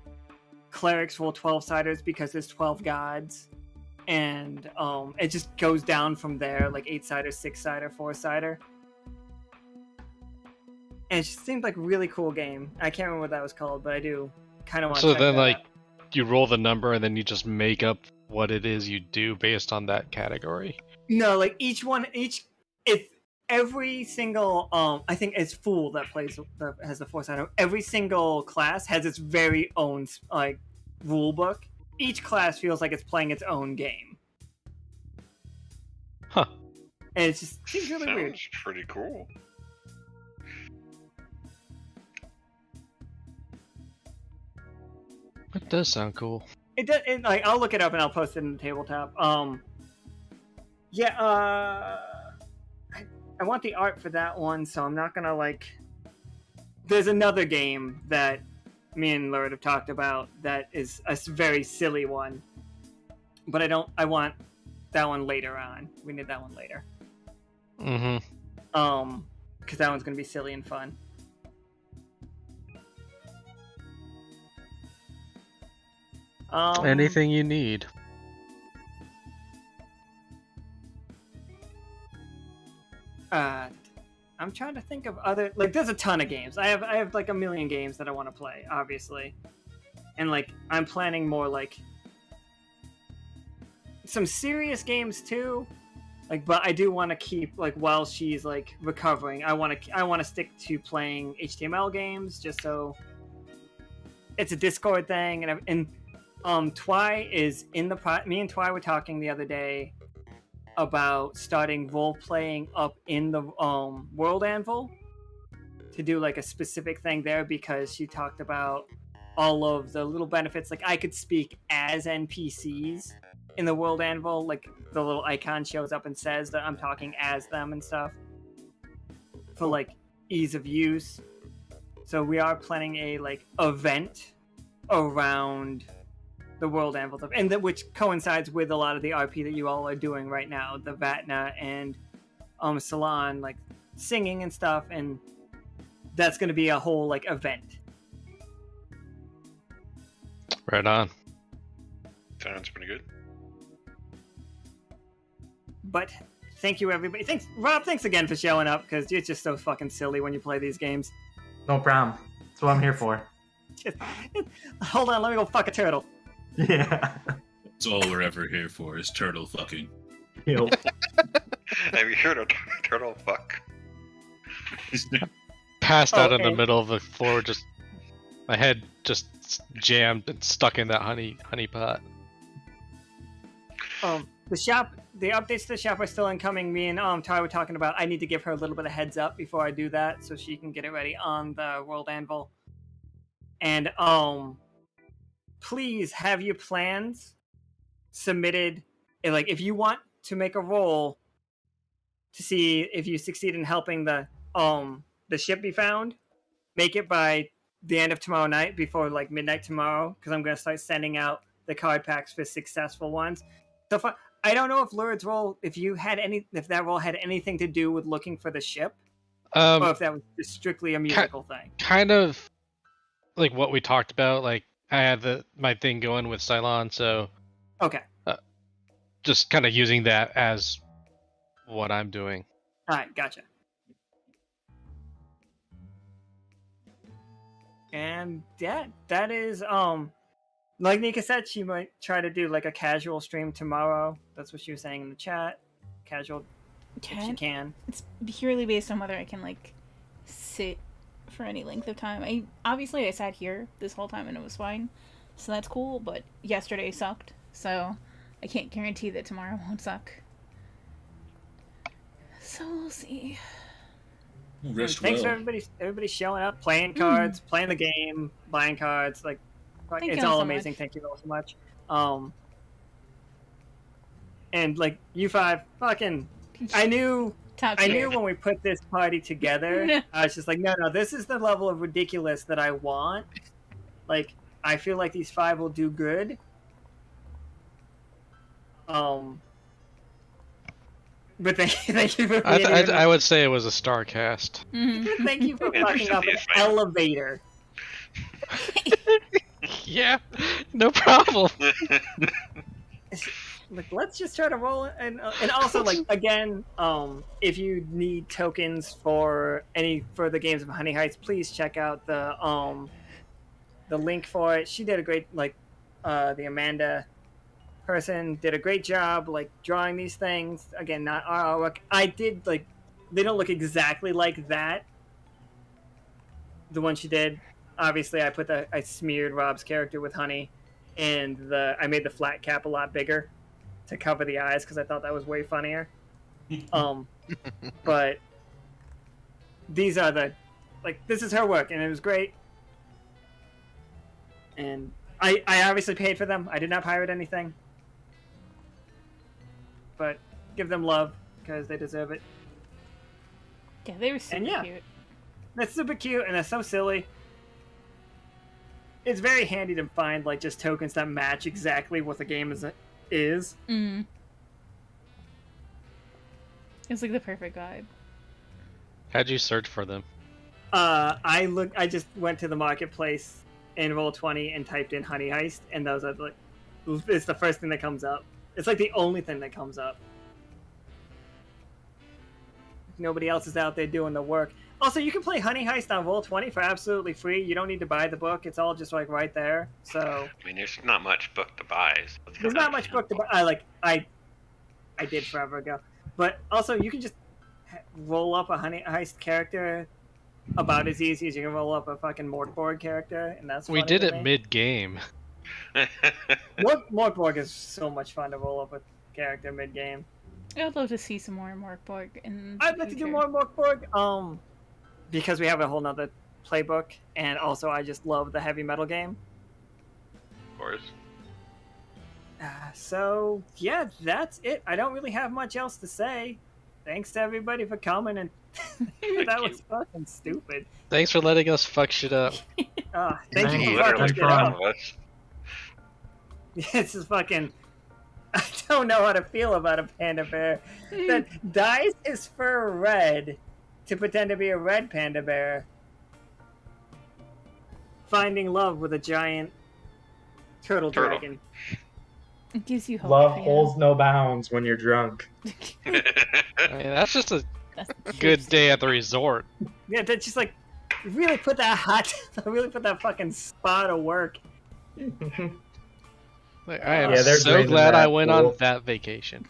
clerics roll 12-siders because there's 12 gods. And it just goes down from there, like 8-sider, 6-sider, 4-sider. And it just seemed like a really cool game. I can't remember what that was called, but I do kind of want to check then that like out. you roll the number and then you just make up what it is you do based on that category. No, like if every single I think it's Fool that has the 4-sider. Every single class has its very own like rule book. Each class feels like it's playing its own game. Huh. And it just seems really weird. Sounds pretty cool. It does sound cool. It does. Like, I'll look it up and I'll post it in the tabletop. Yeah. I want the art for that one, so I'm not gonna like. There's another game that me and Lurid have talked about that is a very silly one, but I want that one later on. We need that one later. Because that one's gonna be silly and fun. Anything you need. I'm trying to think of other, like, there's a ton of games. I have like a million games that I want to play, obviously, and like I'm planning more like some serious games too. Like, but I do want to keep, like, while she's like recovering, I want to stick to playing HTML games just so it's a Discord thing, and Twy is in the me and Twy were talking the other day about starting role-playing up in the World Anvil to do like a specific thing there, because she talked about all of the little benefits. Like, I could speak as NPCs in the World Anvil, like the little icon shows up and says that I'm talking as them and stuff for like ease of use. So we are planning a like event around the World Anvil stuff, and which coincides with a lot of the RP that you all are doing right now, the Vatna and Salon, like singing and stuff, and that's going to be a whole like event. Right on. Sounds pretty good. But thank you, everybody. Thanks, Rob. Thanks again for showing up, because you're just so fucking silly when you play these games. No problem. That's what I'm here for. Hold on, let me go fuck a turtle. Yeah. That's all we're ever here for, is turtle fucking. Yep. Have you heard of turtle fuck? Passed out in the and- middle of the floor, just my head just jammed and stuck in that honey pot. The updates to the shop are still incoming. Me and Tara were talking about. I need to give her a little bit of heads up before I do that, so she can get it ready on the World Anvil. And please have your plans submitted. Like, if you want to make a roll to see if you succeed in helping the ship be found, make it by the end of tomorrow night, before like midnight tomorrow, because I'm gonna start sending out the card packs for successful ones. So far, I don't know if Lurid's role, if that role had anything to do with looking for the ship, or if that was just strictly a musical thing. Kind of like what we talked about. Like I had my thing going with Cylon, so Okay. just kind of using that as what I'm doing. All right, gotcha. And that is like Nika said, she might try to do like a casual stream tomorrow. That's what she was saying in the chat. Casual, if she can. It's purely based on whether I can like sit for any length of time. I sat here this whole time and it was fine, so that's cool. But yesterday sucked, so I can't guarantee that tomorrow won't suck. So we'll see. Rest Thanks well. for everybody showing up, playing cards, playing the game, buying cards. Like, Thank it's you all so amazing. much. Thank you all so much. And like you five, fucking, I knew when we put this party together, I was just like, no, this is the level of ridiculous that I want. Like, I feel like these five will do good. But thank you for being here. I would say it was a star cast. Mm-hmm. Thank you for Yeah, fucking up an it's fine. elevator. Yeah, no problem. Like, let's just try to roll it. And also, like, again, if you need tokens for any further games of Honey Heist, please check out the link for it. She did a great, like, the Amanda person did a great job, like, drawing these things. Again, not our artwork. I did, like, they don't look exactly like that. The one she did. Obviously, I smeared Rob's character with honey, and I made the flat cap a lot bigger to cover the eyes because I thought that was way funnier. But these are this is her work, and it was great. And I obviously paid for them. I did not pirate anything. But give them love because they deserve it. Yeah, they were super cute. They're super cute and they're so silly. It's very handy to find like just tokens that match exactly what the game is. Mm. It's like the perfect guide. How'd you search for them? I just went to the marketplace in Roll20 and typed in Honey Heist, and those are like, it's the first thing that comes up. It's like the only thing that comes up. Nobody else is out there doing the work. Also, you can play Honey Heist on Roll20 for absolutely free. You don't need to buy the book. It's all just like right there. So I mean, there's not much book to buy. So there's not much book to buy. I did forever ago. But also, you can just roll up a Honey Heist character about as easy as you can roll up a fucking Mortborg character, and that's We funny did to it me. mid-game. Mortborg is so much fun to roll up a character mid-game. I'd love to see some more Morkborg in the I'd like to do future. more Mortborg, because we have a whole nother playbook, and also I just love the heavy metal game. Of course. So, yeah, that's it. I don't really have much else to say. Thanks to everybody for coming, and that was fucking stupid. Thanks for letting us fuck shit up. Thank you for Literally fucking it all up. of us. This is fucking... I don't know how to feel about a panda bear that dyes his fur red to pretend to be a red panda bear, finding love with a giant turtle dragon. It gives you hope. Love yeah. holds no bounds when you're drunk. I mean, that's just a That's good day at the resort. Yeah, that's just like really put that fucking spa to work. Like, I am Yeah, they're so great in glad that I went pool. on that vacation.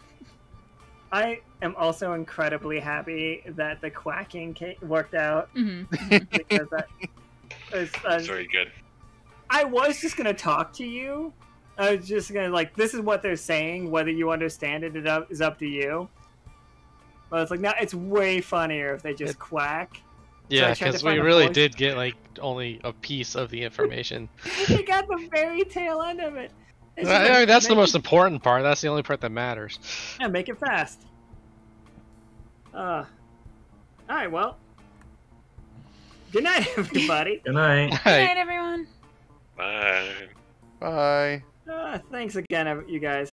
I am also incredibly happy that the quacking worked out because that That's very good. I was just gonna talk to you. I was just gonna like, this is what they're saying. Whether you understand it is up to you. But it's like, now it's way funnier if they just quack. Yeah, because we really did get like only a piece of the information. We got the very tail end of it. I mean, that's the most important part. That's the only part that matters. Yeah, make it fast. All right, well. Good night, everybody. Good night. Good night, everyone. Bye. Bye. Thanks again, you guys.